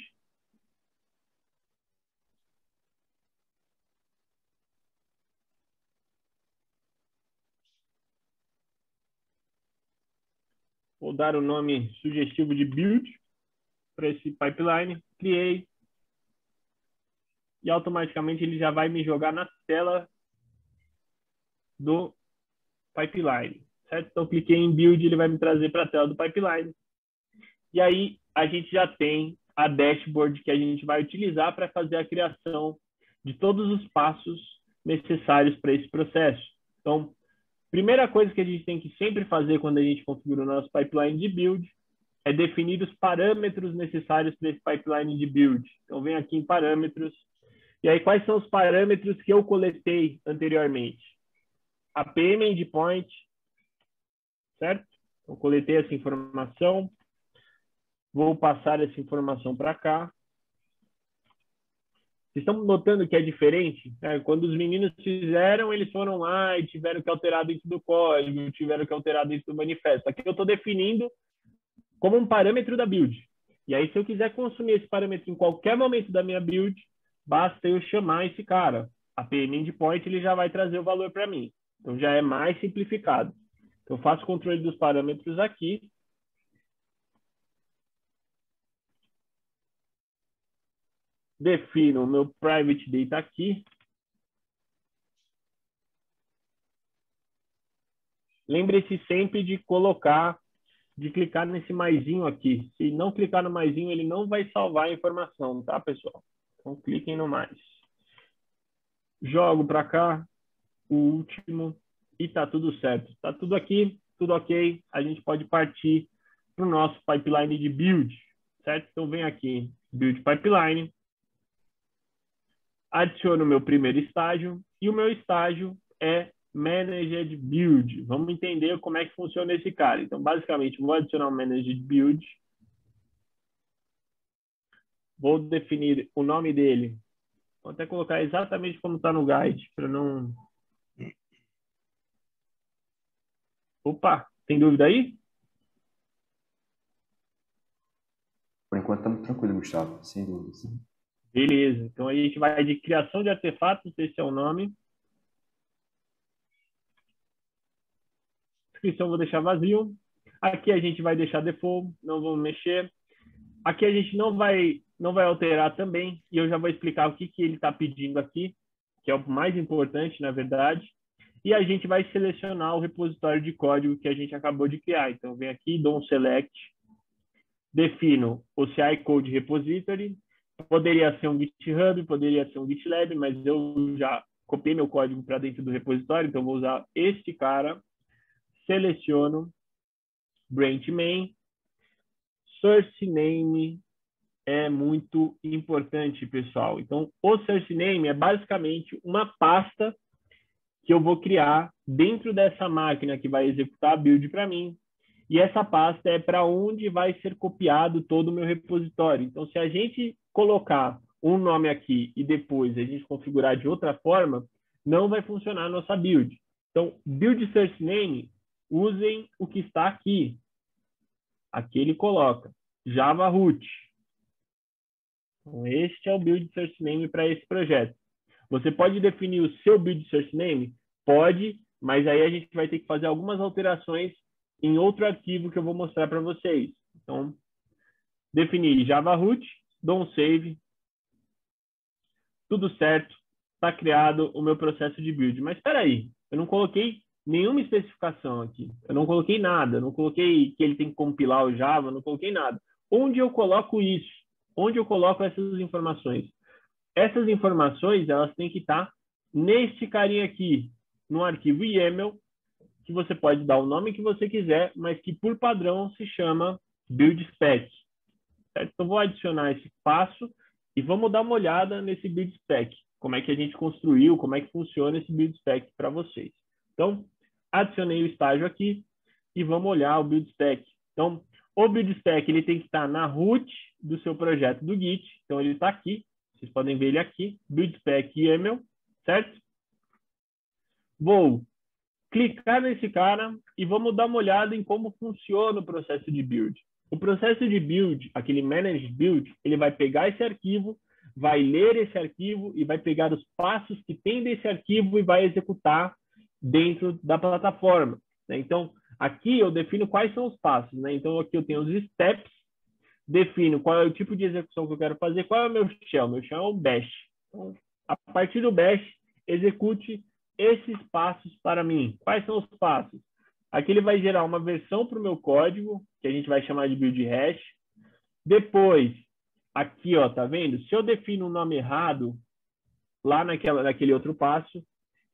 Vou dar o nome sugestivo de build para esse pipeline. Criei. E automaticamente ele já vai me jogar na tela do pipeline. Certo? Então, cliquei em build, ele vai me trazer para a tela do pipeline. E aí, a gente já tem a dashboard que a gente vai utilizar para fazer a criação de todos os passos necessários para esse processo. Então, primeira coisa que a gente tem que sempre fazer quando a gente configura o nosso pipeline de build é definir os parâmetros necessários para esse pipeline de build. Então, vem aqui em parâmetros. E aí, quais são os parâmetros que eu coletei anteriormente? APM endpoint, certo? Eu coletei essa informação. Vou passar essa informação para cá. Vocês estão notando que é diferente? Quando os meninos fizeram, eles foram lá e tiveram que alterar dentro do código, tiveram que alterar dentro do manifesto. Aqui eu estou definindo como um parâmetro da build. E aí, se eu quiser consumir esse parâmetro em qualquer momento da minha build, basta eu chamar esse cara. A PM endpoint, ele já vai trazer o valor para mim. Então, já é mais simplificado. Então, eu faço controle dos parâmetros aqui. Defino o meu private data aqui. Lembre-se sempre de clicar nesse maisinho aqui. Se não clicar no maisinho, ele não vai salvar a informação, tá, pessoal? Então, cliquem no mais. Jogo para cá, o último, e tá tudo certo. Tá tudo aqui, tudo ok. A gente pode partir para o nosso pipeline de build, certo? Então, vem aqui, build pipeline. Adiciono o meu primeiro estágio, e o meu estágio é Managed Build. Vamos entender como é que funciona esse cara. Então, basicamente, vou adicionar o Managed Build. Vou definir o nome dele. Vou até colocar exatamente como está no guide, para não... Opa, tem dúvida aí? Por enquanto estamos tranquilos, Gustavo, sem dúvidas. Beleza. Então, a gente vai de criação de artefatos, esse é o nome. Descrição vou deixar vazio. Aqui a gente vai deixar default, não vamos mexer. Aqui a gente não vai alterar também, e eu já vou explicar o que ele está pedindo aqui, que é o mais importante, na verdade. E a gente vai selecionar o repositório de código que a gente acabou de criar. Então, vem aqui, dou um select, defino o CI Code Repository. Poderia ser um GitHub, poderia ser um GitLab, mas eu já copiei meu código para dentro do repositório, então vou usar este cara. Seleciono branch main. Source name é muito importante, pessoal. Então, o source name é basicamente uma pasta que eu vou criar dentro dessa máquina que vai executar a build para mim. E essa pasta é para onde vai ser copiado todo o meu repositório. Então, se a gente colocar um nome aqui e depois a gente configurar de outra forma, não vai funcionar a nossa build. Então, build source name, usem o que está aqui. Aqui ele coloca Java root. Então, este é o build source name para esse projeto. Você pode definir o seu build source name? Pode, mas aí a gente vai ter que fazer algumas alterações em outro arquivo que eu vou mostrar para vocês. Então, Defini Java root, dou um save, tudo certo, está criado o meu processo de build. Mas espera aí, eu não coloquei nenhuma especificação aqui. Eu não coloquei nada, eu não coloquei que ele tem que compilar o Java, eu não coloquei nada. Onde eu coloco isso? Onde eu coloco essas informações? Essas informações, elas têm que estar neste carinha aqui, no arquivo YAML, que você pode dar o nome que você quiser, mas que por padrão se chama build spec. Certo? Então, vou adicionar esse passo e vamos dar uma olhada nesse build spec. Como é que a gente construiu, como é que funciona esse build spec para vocês. Então, adicionei o estágio aqui e vamos olhar o build spec. Então, o build spec ele tem que estar na root do seu projeto do Git. Então, ele está aqui. Vocês podem ver ele aqui. Build spec YAML, certo? Vou clicar nesse cara e vamos dar uma olhada em como funciona o processo de build. O processo de build, aquele manage build, ele vai pegar esse arquivo, vai ler esse arquivo e vai pegar os passos que tem desse arquivo e vai executar dentro da plataforma. Né? Então, aqui eu defino quais são os passos. Né? Então, aqui eu tenho os steps, defino qual é o tipo de execução que eu quero fazer, qual é o meu shell. Meu shell é o bash. Então, a partir do bash, execute esses passos para mim. Quais são os passos? Aqui ele vai gerar uma versão para o meu código, que a gente vai chamar de build hash. Depois, aqui, ó, tá vendo? Se eu defino um nome errado, lá naquele outro passo,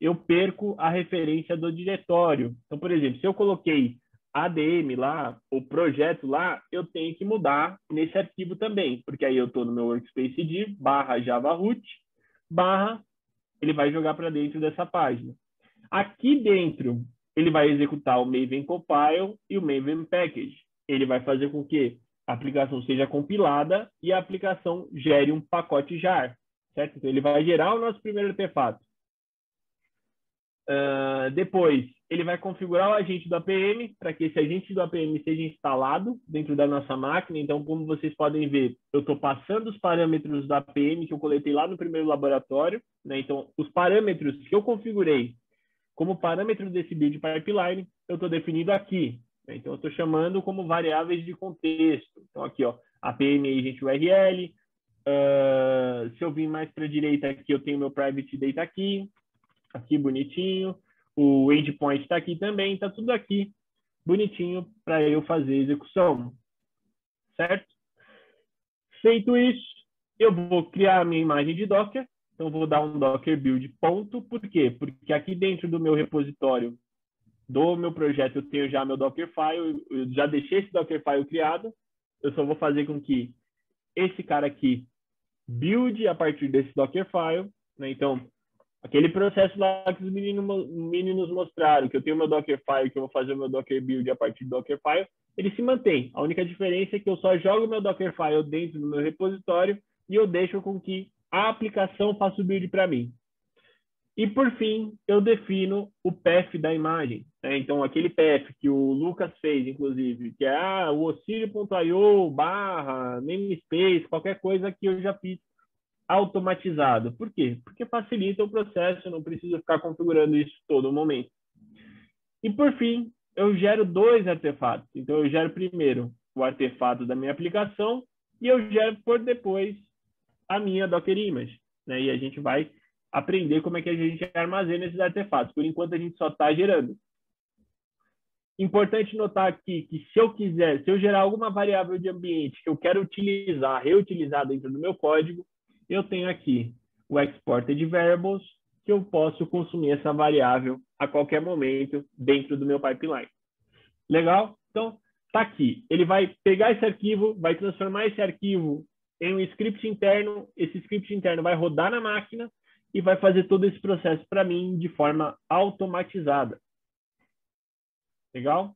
eu perco a referência do diretório. Então, por exemplo, se eu coloquei ADM lá, o projeto lá, eu tenho que mudar nesse arquivo também, porque aí eu estou no meu workspace de /java root, ele vai jogar para dentro dessa página. Aqui dentro, ele vai executar o Maven Compile e o Maven Package. Ele vai fazer com que a aplicação seja compilada e a aplicação gere um pacote jar, certo? Então, ele vai gerar o nosso primeiro artefato. Depois, ele vai configurar o agente do APM para que esse agente do APM seja instalado dentro da nossa máquina. Então, como vocês podem ver, eu estou passando os parâmetros do APM que eu coletei lá no primeiro laboratório. Né? Então, os parâmetros que eu configurei como parâmetro desse build pipeline, eu estou definindo aqui. Né? Então, eu estou chamando como variáveis de contexto. Então, aqui, ó, APM agent URL. Se eu vir mais para a direita aqui, eu tenho meu private data aqui bonitinho. O endpoint está aqui também, está tudo aqui bonitinho para eu fazer a execução. Certo? Feito isso, eu vou criar a minha imagem de Docker. Então, vou dar um docker build ponto. Por quê? Porque aqui dentro do meu repositório do meu projeto eu tenho já meu Dockerfile, eu já deixei esse Dockerfile criado. Eu só vou fazer com que esse cara aqui build a partir desse Dockerfile. Né? Então, aquele processo lá que os meninos mostraram, que eu tenho meu Dockerfile, que eu vou fazer o meu Docker build a partir do Dockerfile, ele se mantém. A única diferença é que eu só jogo meu Dockerfile dentro do meu repositório e eu deixo com que a aplicação faça o build para mim. E, por fim, eu defino o path da imagem. Né? Então, aquele path que o Lucas fez, inclusive, que é o oscille.io / namespace, qualquer coisa que eu já fiz automatizado. Por quê? Porque facilita o processo, eu não preciso ficar configurando isso todo momento. E, por fim, eu gero 2 artefatos. Então, eu gero primeiro o artefato da minha aplicação e eu gero por depois a minha Docker Image. Né? E a gente vai aprender como é que a gente armazena esses artefatos. Por enquanto, a gente só está gerando. Importante notar aqui que se eu gerar alguma variável de ambiente que eu quero reutilizar dentro do meu código, eu tenho aqui o exported variables, que eu posso consumir essa variável a qualquer momento dentro do meu pipeline. Legal? Então, está aqui. Ele vai pegar esse arquivo, vai transformar esse arquivo em um script interno. Esse script interno vai rodar na máquina e vai fazer todo esse processo para mim de forma automatizada. Legal?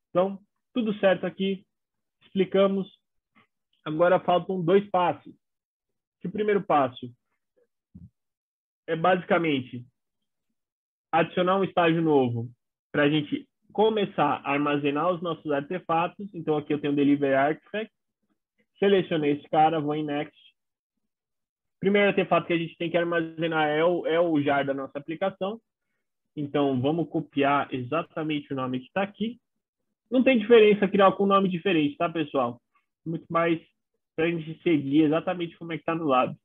Então, tudo certo aqui. Explicamos. Agora faltam 2 passos. O primeiro passo é basicamente adicionar um estágio novo para a gente começar a armazenar os nossos artefatos. Então, aqui eu tenho Deliver Artifact. Selecionei esse cara, vou em Next. Primeiro artefato que a gente tem que armazenar é o jar da nossa aplicação. Então, vamos copiar exatamente o nome que está aqui. Não tem diferença criar com um nome diferente, tá, pessoal? Muito mais para a gente seguir exatamente como é que está no lado.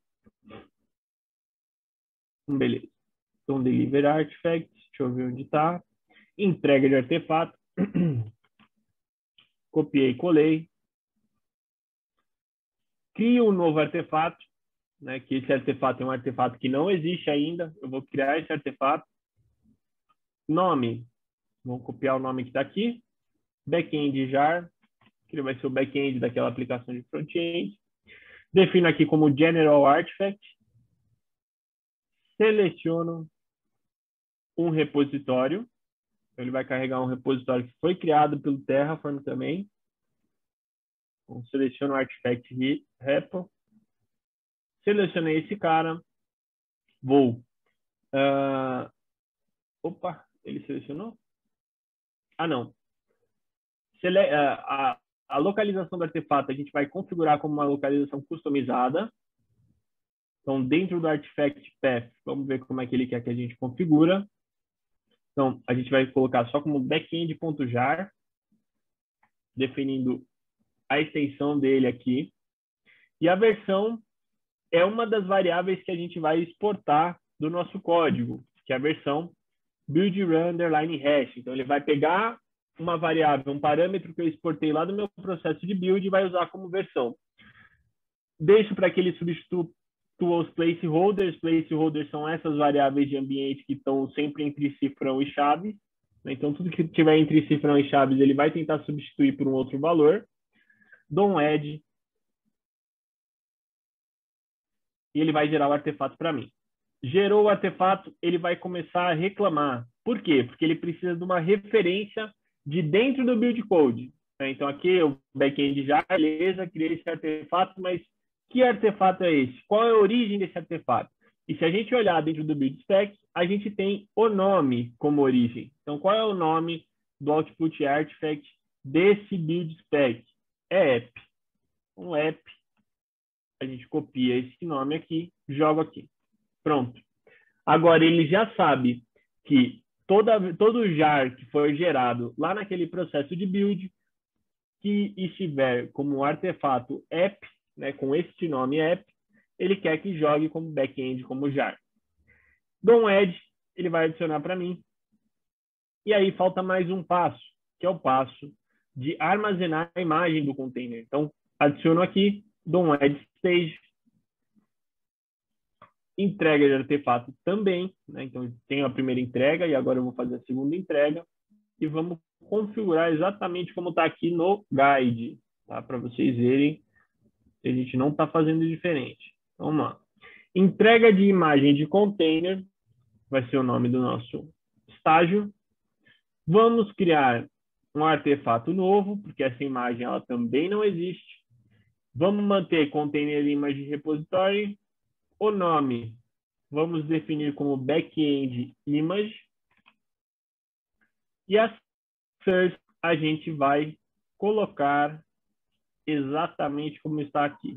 Beleza. Então, deliver artifacts, deixa eu ver onde está. Entrega de artefato. Copiei e colei. Crio um novo artefato, né, que esse artefato é um artefato que não existe ainda. Eu vou criar esse artefato. Nome. Vou copiar o nome que está aqui. Backend jar, que ele vai ser o backend daquela aplicação de front-end. Defino aqui como general artifact. Seleciono um repositório. Ele vai carregar um repositório que foi criado pelo Terraform também. Então, seleciono o artifact repo. Selecionei esse cara. Vou. Opa, ele selecionou? Ah, não. A localização do artefato a gente vai configurar como uma localização customizada. Então, dentro do artifact path, vamos ver como é que ele quer que a gente configura. Então, a gente vai colocar só como backend.jar, definindo a extensão dele aqui. E a versão é uma das variáveis que a gente vai exportar do nosso código, que é a versão build run underline hash. Então, ele vai pegar uma variável, um parâmetro que eu exportei lá do meu processo de build e vai usar como versão. Deixo para que ele substitua os placeholders. Placeholders são essas variáveis de ambiente que estão sempre entre cifrão e chaves. Então, tudo que tiver entre cifrão e chaves, ele vai tentar substituir por um outro valor. Dou um add. E ele vai gerar o artefato para mim. Gerou o artefato, ele vai começar a reclamar. Por quê? Porque ele precisa de uma referência de dentro do build code. Então, aqui o backend já, beleza, criei esse artefato, mas que artefato é esse? Qual é a origem desse artefato? E se a gente olhar dentro do build spec, a gente tem o nome como origem. Então, qual é o nome do output artifact desse build spec? É app. Um app. A gente copia esse nome aqui, joga aqui. Pronto. Agora, ele já sabe que todo jar que foi gerado lá naquele processo de build, que estiver como artefato app, né, com este nome app, ele quer que jogue como backend, como jar. Dou um add, ele vai adicionar para mim. E aí falta mais um passo, que é o passo de armazenar a imagem do container. Então, adiciono aqui, dou um add stage, entrega de artefato também, né? Então, tenho a primeira entrega e agora eu vou fazer a segunda entrega e vamos configurar exatamente como está aqui no guide, tá? Para vocês verem que a gente não está fazendo diferente. Vamos lá. Entrega de imagem de container vai ser o nome do nosso estágio. Vamos criar um artefato novo, porque essa imagem ela também não existe. Vamos manter container image repository. O nome, vamos definir como backend image. E a source, a gente vai colocar exatamente como está aqui.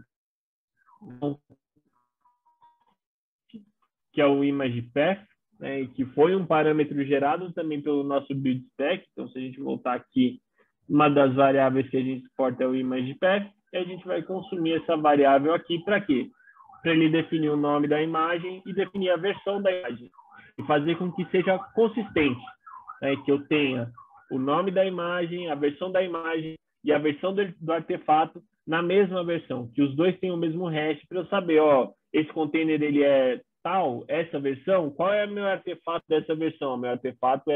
Que é o image path, né, que foi um parâmetro gerado também pelo nosso build spec. Então, se a gente voltar aqui, uma das variáveis que a gente exporta é o image path, e a gente vai consumir essa variável aqui para quê? Para ele definir o nome da imagem e definir a versão da imagem. E fazer com que seja consistente, né, que eu tenha o nome da imagem, a versão da imagem e a versão do artefato na mesma versão. Que os dois tenham o mesmo hash para eu saber, ó, esse container ele é tal, essa versão, qual é o meu artefato dessa versão? O meu artefato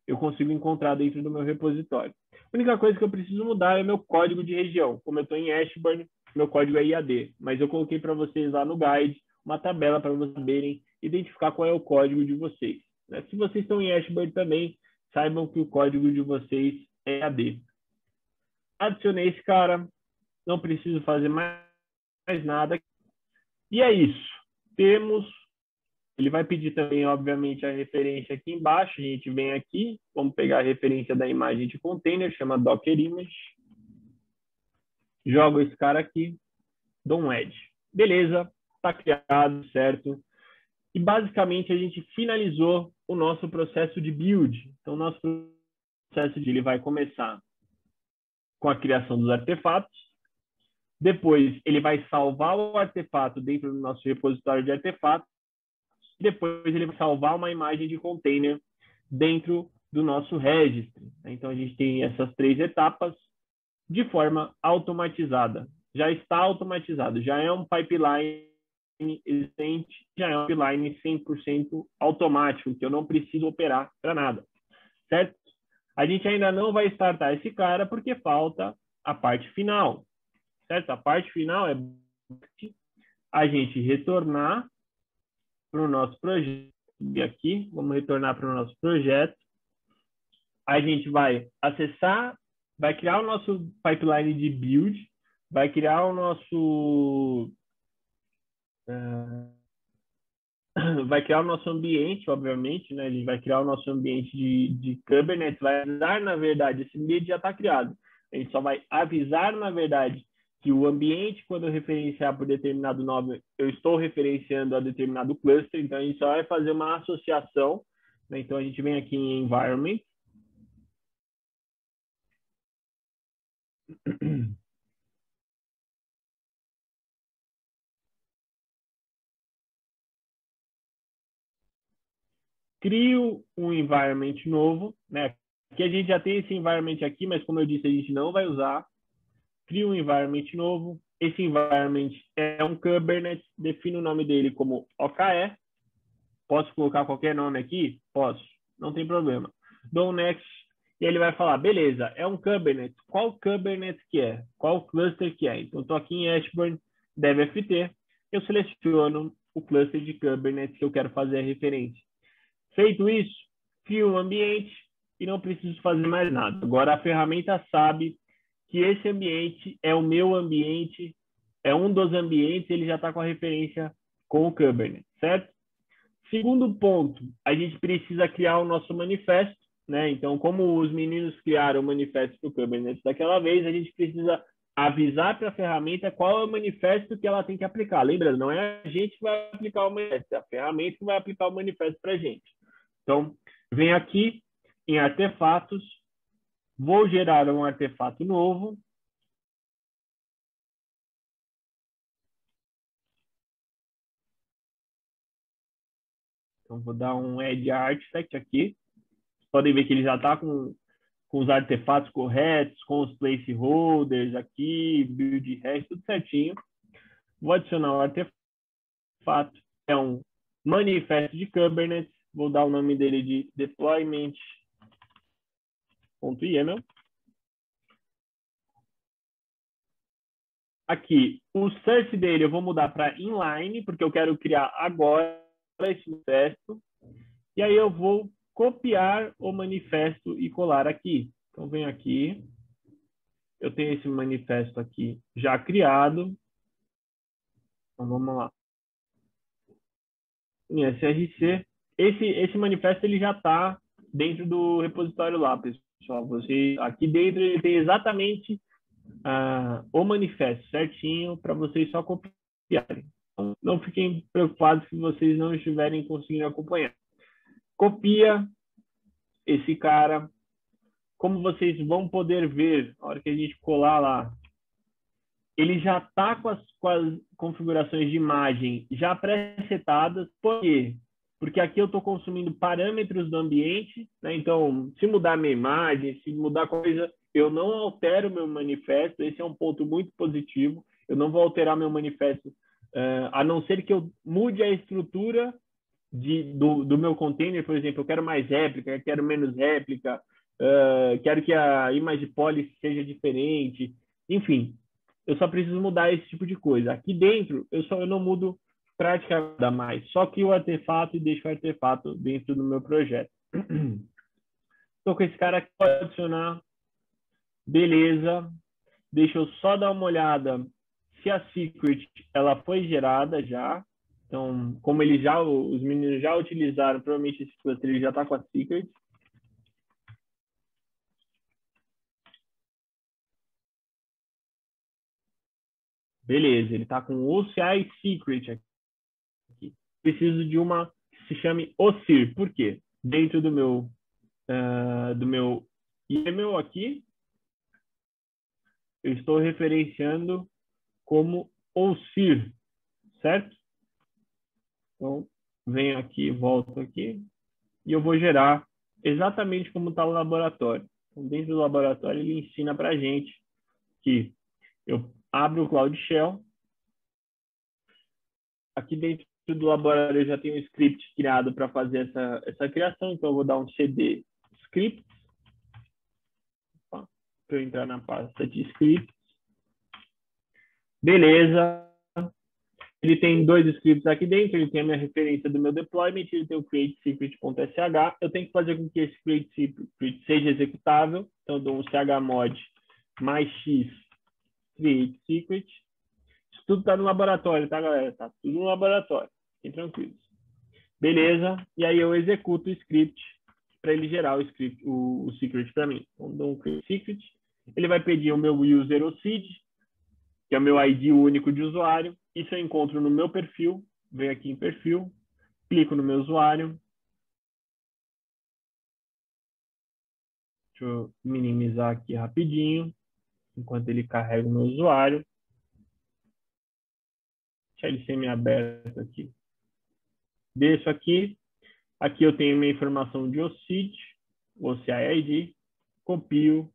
eu consigo encontrar dentro do meu repositório. A única coisa que eu preciso mudar é meu código de região. Como eu estou em Ashburn, meu código é IAD, mas eu coloquei para vocês lá no guide uma tabela para vocês saberem identificar qual é o código de vocês. Se vocês estão em Ashburn também, saibam que o código de vocês é IAD. Adicionei esse cara, não preciso fazer mais nada. E é isso. Ele vai pedir também, obviamente, a referência aqui embaixo. A gente vem aqui, vamos pegar a referência da imagem de container, chama Docker Image. Jogo esse cara aqui, dou um add. Beleza, está criado, certo? E basicamente a gente finalizou o nosso processo de build. Então, o nosso processo de ele vai começar com a criação dos artefatos. Depois, ele vai salvar o artefato dentro do nosso repositório de artefatos. Depois, ele vai salvar uma imagem de container dentro do nosso registry. Então, a gente tem essas 3 etapas de forma automatizada. Já está automatizado, já é um pipeline existente, já é um pipeline 100% automático, que eu não preciso operar para nada, certo? A gente ainda não vai startar esse cara porque falta a parte final, certo? A parte final é a gente retornar para o nosso projeto. E aqui, vamos retornar para o nosso projeto. A gente vai acessar, vai criar o nosso pipeline de build, vai criar o nosso vai criar o nosso ambiente, obviamente, né? A gente vai criar o nosso ambiente de Kubernetes, vai avisar, na verdade, esse ambiente já está criado. A gente só vai avisar, na verdade, que o ambiente, quando eu referenciar por determinado nome, eu estou referenciando a determinado cluster, então a gente só vai fazer uma associação, né? Então a gente vem aqui em Environment, crio um environment novo, né? Aqui a gente já tem esse environment aqui, mas como eu disse, a gente não vai usar. Crio um environment novo. Esse environment é um Kubernetes, defino o nome dele como OKE. Posso colocar qualquer nome aqui? Posso, não tem problema. Dou um next e ele vai falar, beleza, é um Kubernetes. Qual Kubernetes que é? Qual cluster que é? Então, estou aqui em Ashburn, DevFT. Eu seleciono o cluster de Kubernetes que eu quero fazer a referência. Feito isso, crio um ambiente e não preciso fazer mais nada. Agora a ferramenta sabe que esse ambiente é o meu ambiente, é um dos ambientes, ele já está com a referência com o Kubernetes, certo? Segundo ponto, a gente precisa criar o nosso manifesto, né? Então, como os meninos criaram o manifesto do Kubernetes daquela vez, a gente precisa avisar para a ferramenta qual é o manifesto que ela tem que aplicar. Lembra, não é a gente que vai aplicar o manifesto, é a ferramenta que vai aplicar o manifesto para a gente. Então, venho aqui em artefatos, vou gerar um artefato novo. Então, vou dar um add artifact aqui. Podem ver que ele já está com os artefatos corretos, com os placeholders aqui, build hash, tudo certinho. Vou adicionar o artefato. É um manifesto de Kubernetes. Vou dar o nome dele de deployment.yaml. Aqui, o search dele eu vou mudar para inline, porque eu quero criar agora esse manifesto. E aí eu vou copiar o manifesto e colar aqui. Então, venho aqui. Eu tenho esse manifesto aqui já criado. Então, vamos lá. Em SRC. Esse manifesto ele já está dentro do repositório lá, pessoal. Aqui dentro ele tem exatamente o manifesto certinho para vocês só copiarem. Então, não fiquem preocupados se vocês não estiverem conseguindo acompanhar. Copia esse cara. Como vocês vão poder ver, na hora que a gente colar lá, ele já está com as configurações de imagem já pré-setadas. Por quê? Porque aqui eu estou consumindo parâmetros do ambiente, né? Então, se mudar minha imagem, se mudar coisa, eu não altero meu manifesto. Esse é um ponto muito positivo. Eu não vou alterar meu manifesto, a não ser que eu mude a estrutura do meu container. Por exemplo, eu quero mais réplica, eu quero menos réplica, quero que a image policy seja diferente. Enfim, eu só preciso mudar esse tipo de coisa. Aqui dentro, eu não mudo praticamente nada mais. Só que o artefato e deixo o artefato dentro do meu projeto. Estou com esse cara aqui, pode adicionar. Beleza. Deixa eu só dar uma olhada se a secret ela foi gerada já. Então, como os meninos já utilizaram, provavelmente esse cluster ele já está com a secret. Beleza, ele está com o OCI secret aqui. Preciso de uma que se chame OSIR. Por quê? Dentro do meu YAML aqui, eu estou referenciando como OSIR, certo? Então, venho aqui, volto aqui, e eu vou gerar exatamente como está no laboratório. Então, dentro do laboratório, ele ensina para a gente que eu abro o Cloud Shell. Aqui dentro do laboratório eu já tenho um script criado para fazer essa criação, então eu vou dar um cd script, para eu entrar na pasta de script. Beleza. Ele tem 2 scripts aqui dentro, ele tem a minha referência do meu deployment, ele tem o createSecret.sh. Eu tenho que fazer com que esse createSecret seja executável, então eu dou um chmod mais x createSecret. Isso tudo está no laboratório, tá, galera? Tá tudo no laboratório, fiquem tranquilos. Beleza, e aí eu executo o script para ele gerar o secret para mim. Então, dou um createSecret, ele vai pedir o meu user OSID, que é o meu ID único de usuário. Isso eu encontro no meu perfil. Venho aqui em perfil, clico no meu usuário. Deixa eu minimizar aqui rapidinho, enquanto ele carrega o meu usuário. Deixa ele semi-aberto aqui. Desço aqui. Aqui eu tenho minha informação de OSID, OCID. Copio,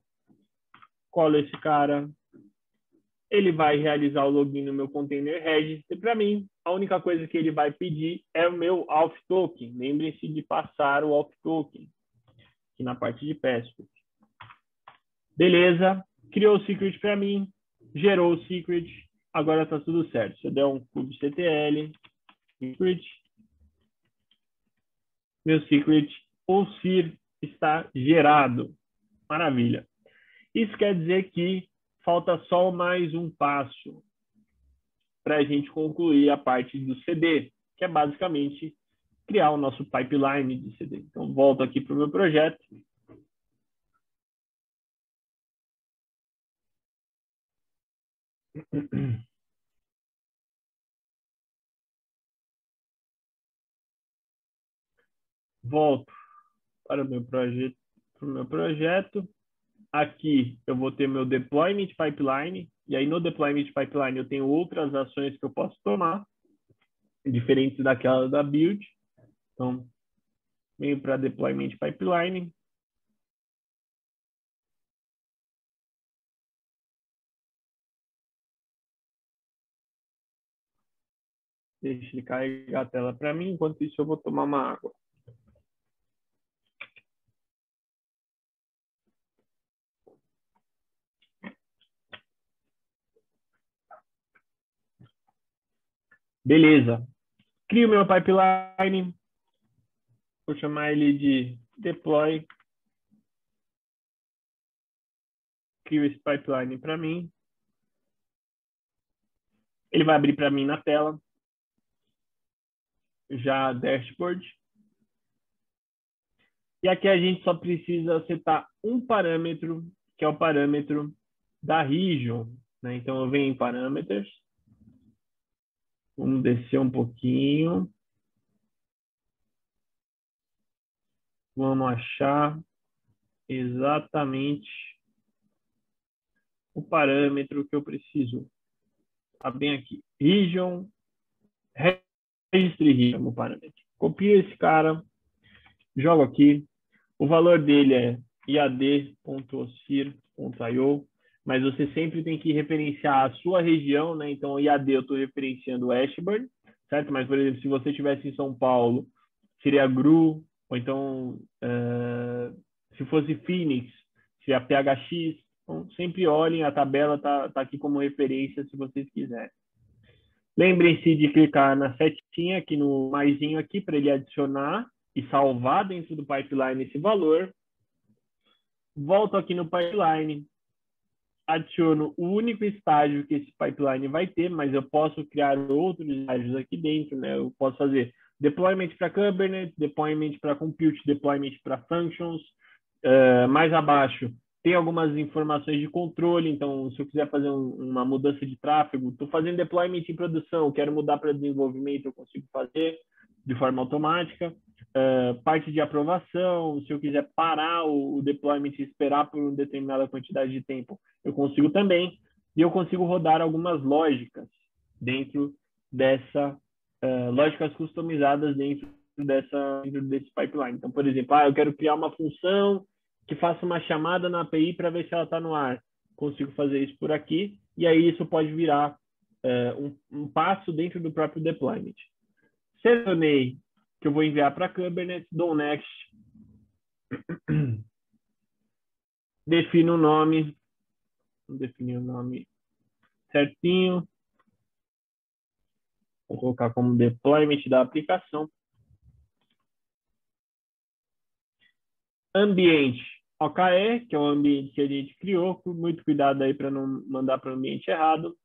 colo esse cara. Ele vai realizar o login no meu container registry. Para mim, a única coisa que ele vai pedir é o meu auth token. Lembrem-se de passar o auth token aqui na parte de password. Beleza, criou o secret para mim, gerou o secret, agora está tudo certo. Se eu der um kubectl, secret, meu secret OSIR está gerado. Maravilha. Isso quer dizer que falta só mais um passo para a gente concluir a parte do CD, que é basicamente criar o nosso pipeline de CD. Então, volto aqui para o meu projeto. Volto para o meu projeto. Aqui eu vou ter meu deployment pipeline, e aí no deployment pipeline eu tenho outras ações que eu posso tomar, diferentes daquela da build. Então, venho para deployment pipeline. Deixa ele carregar a tela para mim, enquanto isso eu vou tomar uma água. Beleza. Crio meu pipeline. Vou chamar ele de deploy. Crio esse pipeline para mim. Ele vai abrir para mim na tela. Já dashboard. E aqui a gente só precisa setar um parâmetro, que é o parâmetro da region, né? Então eu venho em parameters. Vamos descer um pouquinho. Vamos achar exatamente o parâmetro que eu preciso. Está bem aqui. Region, registry region, o parâmetro. Copio esse cara, jogo aqui. O valor dele é iad.osir.io, mas você sempre tem que referenciar a sua região, né? Então, IAD eu estou referenciando o Ashburn, certo? Mas, por exemplo, se você estivesse em São Paulo, seria GRU, ou então, se fosse Phoenix, seria PHX. Então, sempre olhem, a tabela tá aqui como referência, se vocês quiserem. Lembrem-se de clicar na setinha aqui no maisinho aqui, para ele adicionar e salvar dentro do pipeline esse valor. Volto aqui no pipeline, adiciono o único estágio que esse pipeline vai ter, mas eu posso criar outros estágios aqui dentro, né? Eu posso fazer deployment para Kubernetes, deployment para compute, deployment para functions. Mais abaixo tem algumas informações de controle, então se eu quiser fazer uma mudança de tráfego, estou fazendo deployment em produção, quero mudar para desenvolvimento, eu consigo fazer de forma automática. Parte de aprovação, se eu quiser parar o deployment e esperar por uma determinada quantidade de tempo, eu consigo também. e eu consigo rodar algumas lógicas dentro dessa, lógicas customizadas dentro desse pipeline. Então, por exemplo, eu quero criar uma função que faça uma chamada na API para ver se ela está no ar. Consigo fazer isso por aqui, e aí isso pode virar um passo dentro do próprio deployment. Selecionei que eu vou enviar para Kubernetes, dou next, defino o nome, vou definir o nome certinho, vou colocar como deployment da aplicação. Ambiente OKE, que é o ambiente que a gente criou, com muito cuidado aí para não mandar para o ambiente errado.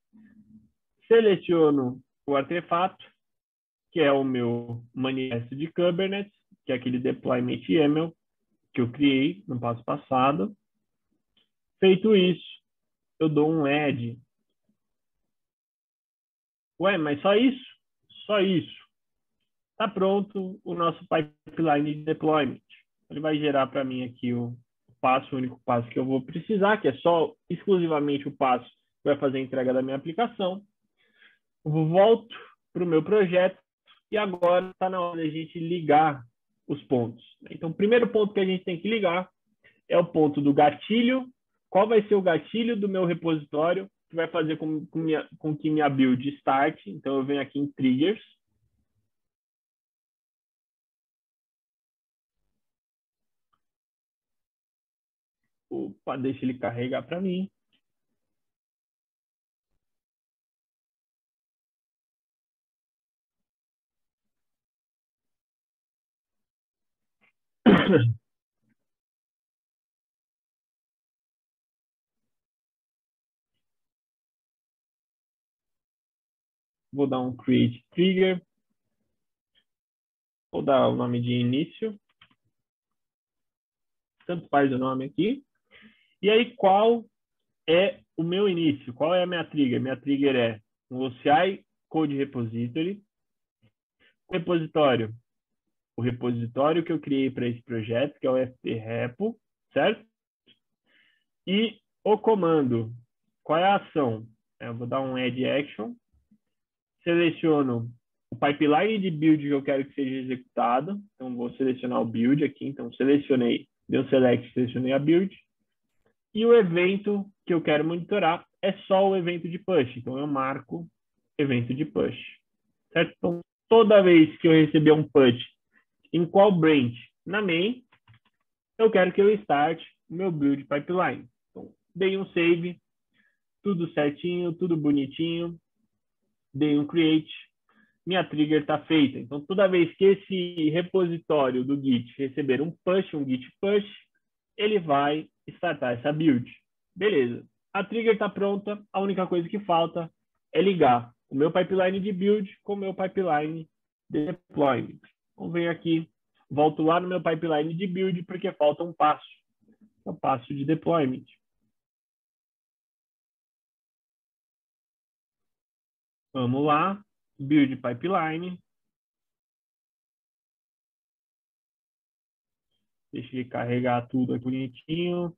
Seleciono o artefato, que é o meu manifesto de Kubernetes, que é aquele deployment YAML que eu criei no passo passado. Feito isso, eu dou um add. Ué, mas só isso? Só isso. Está pronto o nosso pipeline de deployment. Ele vai gerar para mim aqui o único passo que eu vou precisar, que é só exclusivamente o passo que vai fazer a entrega da minha aplicação. Eu volto para o meu projeto e agora está na hora de a gente ligar os pontos. Então, o primeiro ponto que a gente tem que ligar é o ponto do gatilho. Qual vai ser o gatilho do meu repositório que vai fazer com que minha build start? Então, eu venho aqui em Triggers. Opa, deixa ele carregar para mim. Vou dar um create trigger. Vou dar o nome de início. Tanto faz o nome aqui. E aí, qual é o meu início? Qual é a minha trigger? Minha trigger é um OCI Code Repository. Repositório. O repositório que eu criei para esse projeto, que é o fprepo, certo? E o comando. Qual é a ação? Eu vou dar um add action. Seleciono o pipeline de build que eu quero que seja executado. Então, vou selecionar o build aqui. Então, selecionei, dei um select, selecionei a build. E o evento que eu quero monitorar é só o evento de push. Então, eu marco evento de push. Certo? Então, toda vez que eu receber um push, em qual branch? Na main, eu quero que eu start o meu build pipeline. Então, dei um save, tudo certinho, tudo bonitinho. Dei um create, minha trigger está feita. Então, toda vez que esse repositório do Git receber um push, um Git push, ele vai startar essa build. Beleza. A trigger está pronta, a única coisa que falta é ligar o meu pipeline de build com o meu pipeline de deployment. Então, venho aqui, volto lá no meu pipeline de build, porque falta um passo. É o passo de deployment. Vamos lá, build pipeline. Deixa ele carregar tudo aqui bonitinho.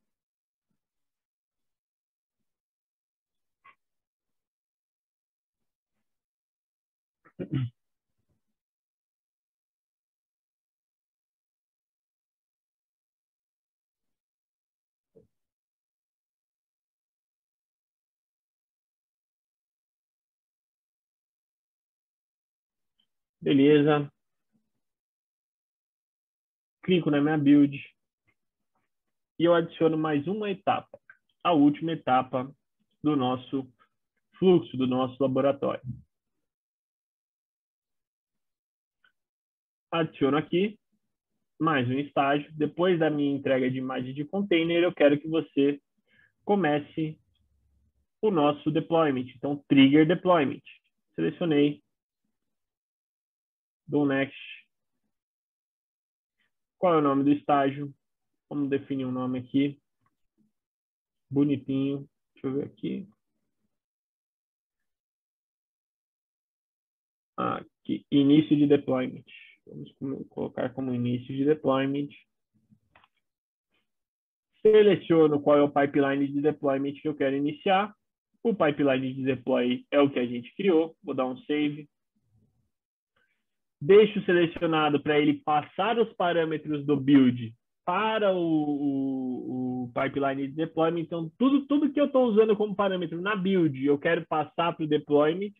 Beleza. Clico na minha build e eu adiciono mais uma etapa, a última etapa do nosso fluxo, do nosso laboratório. Adiciono aqui mais um estágio. Depois da minha entrega de imagem de container, eu quero que você comece o nosso deployment. Então, trigger deployment. Selecionei. Dou next. Qual é o nome do estágio? Vamos definir um nome aqui. Bonitinho. Deixa eu ver aqui. Aqui, início de deployment. Vamos colocar como início de deployment. Seleciono qual é o pipeline de deployment que eu quero iniciar. O pipeline de deploy é o que a gente criou. Vou dar um save. Deixo selecionado para ele passar os parâmetros do build para o pipeline de deployment. Então, tudo que eu estou usando como parâmetro na build, eu quero passar para o deployment.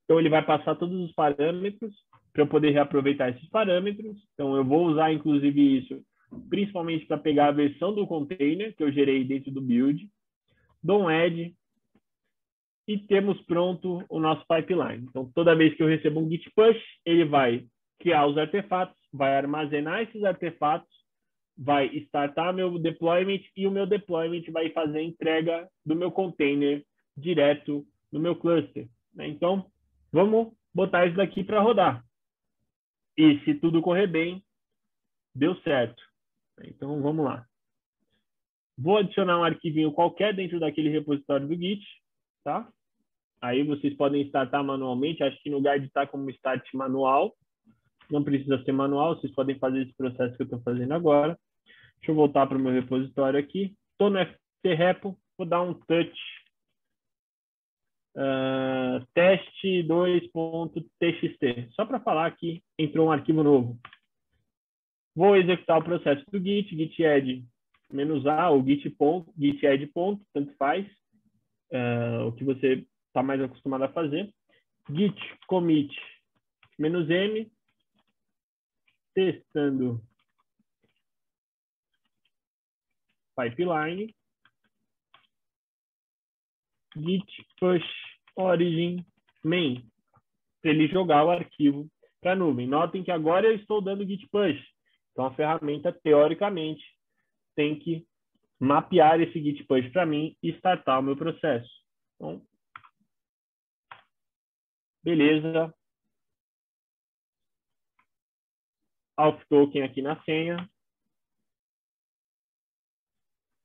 Então, ele vai passar todos os parâmetros para eu poder reaproveitar esses parâmetros. Então, eu vou usar, inclusive, isso, principalmente para pegar a versão do container que eu gerei dentro do build. Dou um add e temos pronto o nosso pipeline. Então, toda vez que eu recebo um git push, ele vai criar os artefatos, vai armazenar esses artefatos, vai startar meu deployment e o meu deployment vai fazer a entrega do meu container direto no meu cluster. Então, vamos botar isso daqui para rodar. E se tudo correr bem, deu certo. Então, vamos lá. Vou adicionar um arquivinho qualquer dentro daquele repositório do Git, tá? Aí vocês podem startar manualmente. Acho que no lugar de estar como start manual, não precisa ser manual, vocês podem fazer esse processo que eu estou fazendo agora. Deixa eu voltar para o meu repositório aqui. Estou no ftrepo, vou dar um touch. Teste 2.txt, só para falar que entrou um arquivo novo. Vou executar o processo do Git, git add -a ou git add ponto, tanto faz, o que você está mais acostumado a fazer. Git commit -m, testando pipeline, git push origin main, para ele jogar o arquivo para a nuvem. Notem que agora eu estou dando git push. Então, a ferramenta, teoricamente, tem que mapear esse git push para mim e startar o meu processo. Então, beleza. Auth token aqui na senha.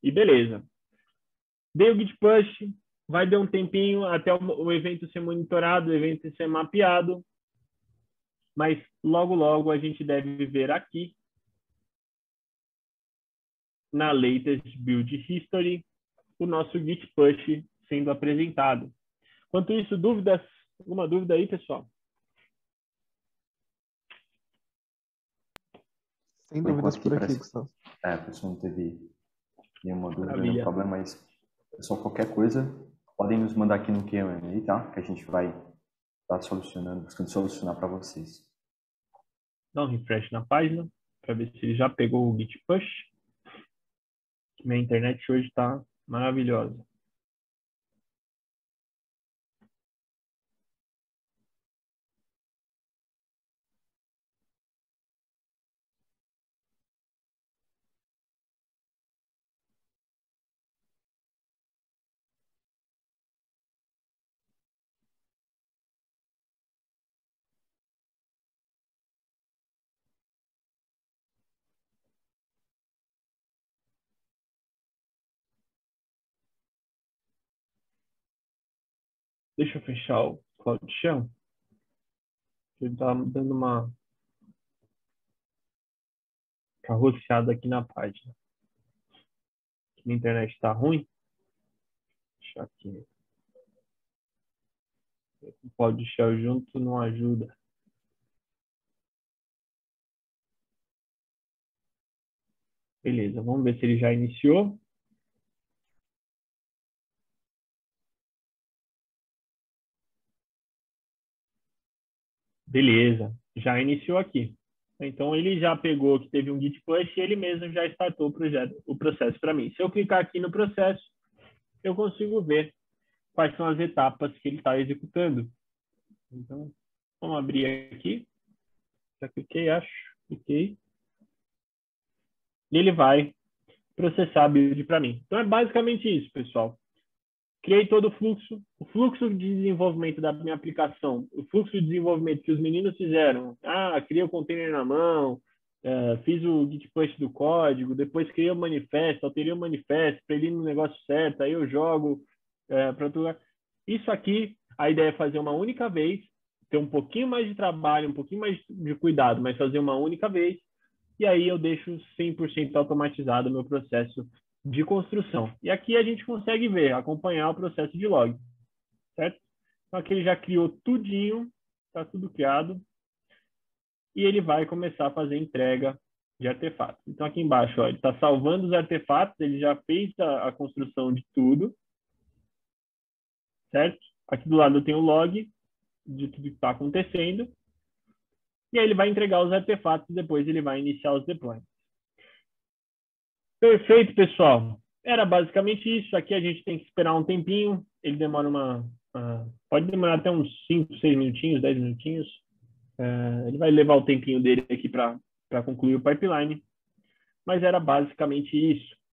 E beleza. Dei o git push, vai dar um tempinho até o evento ser monitorado, o evento ser mapeado. Mas logo, logo a gente deve ver aqui na latest build history o nosso git push sendo apresentado. Enquanto isso, dúvidas? Alguma dúvida aí, pessoal? Sem dúvidas por aqui, Gustavo. A pessoa não teve nenhuma dúvida, Maravilha. nenhum problema, mas pessoal, qualquer coisa, podem nos mandar aqui no Q&A, tá? Que a gente vai estar solucionando, buscando solucionar para vocês. Dá um refresh na página para ver se ele já pegou o git push. Minha internet hoje está maravilhosa. Deixa eu fechar o Cloud Shell. Ele está dando uma carroceada aqui na página. Minha internet está ruim. Deixa aqui. O Cloud Shell junto não ajuda. Beleza, vamos ver se ele já iniciou. Beleza, já iniciou aqui. Então, ele já pegou que teve um git push e ele mesmo já startou o processo para mim. Se eu clicar aqui no processo, eu consigo ver quais são as etapas que ele está executando. Então, vamos abrir aqui. Já cliquei, acho. Cliquei. E ele vai processar a build para mim. Então, é basicamente isso, pessoal. Criei todo o fluxo de desenvolvimento da minha aplicação, o fluxo de desenvolvimento que os meninos fizeram. Criei o container na mão, fiz o git push do código, depois criei o manifesto, alterei o manifesto para ele ir no negócio certo, aí eu jogo para outro lugar. Isso aqui, a ideia é fazer uma única vez, ter um pouquinho mais de trabalho, um pouquinho mais de cuidado, mas fazer uma única vez, e aí eu deixo 100% automatizado o meu processo de construção. E aqui a gente consegue ver, acompanhar o processo de log, certo? Então aqui ele já criou tudinho, está tudo criado, e ele vai começar a fazer entrega de artefatos. Então aqui embaixo, ó, ele está salvando os artefatos, ele já fez a construção de tudo, certo? Aqui do lado eu tenho o log de tudo que está acontecendo, e aí ele vai entregar os artefatos e depois ele vai iniciar os deployments. Perfeito, pessoal. Era basicamente isso. Aqui a gente tem que esperar um tempinho. Ele demora pode demorar até uns 5, 6 minutinhos, 10 minutinhos. Ele vai levar o tempinho dele aqui para concluir o pipeline. Mas era basicamente isso.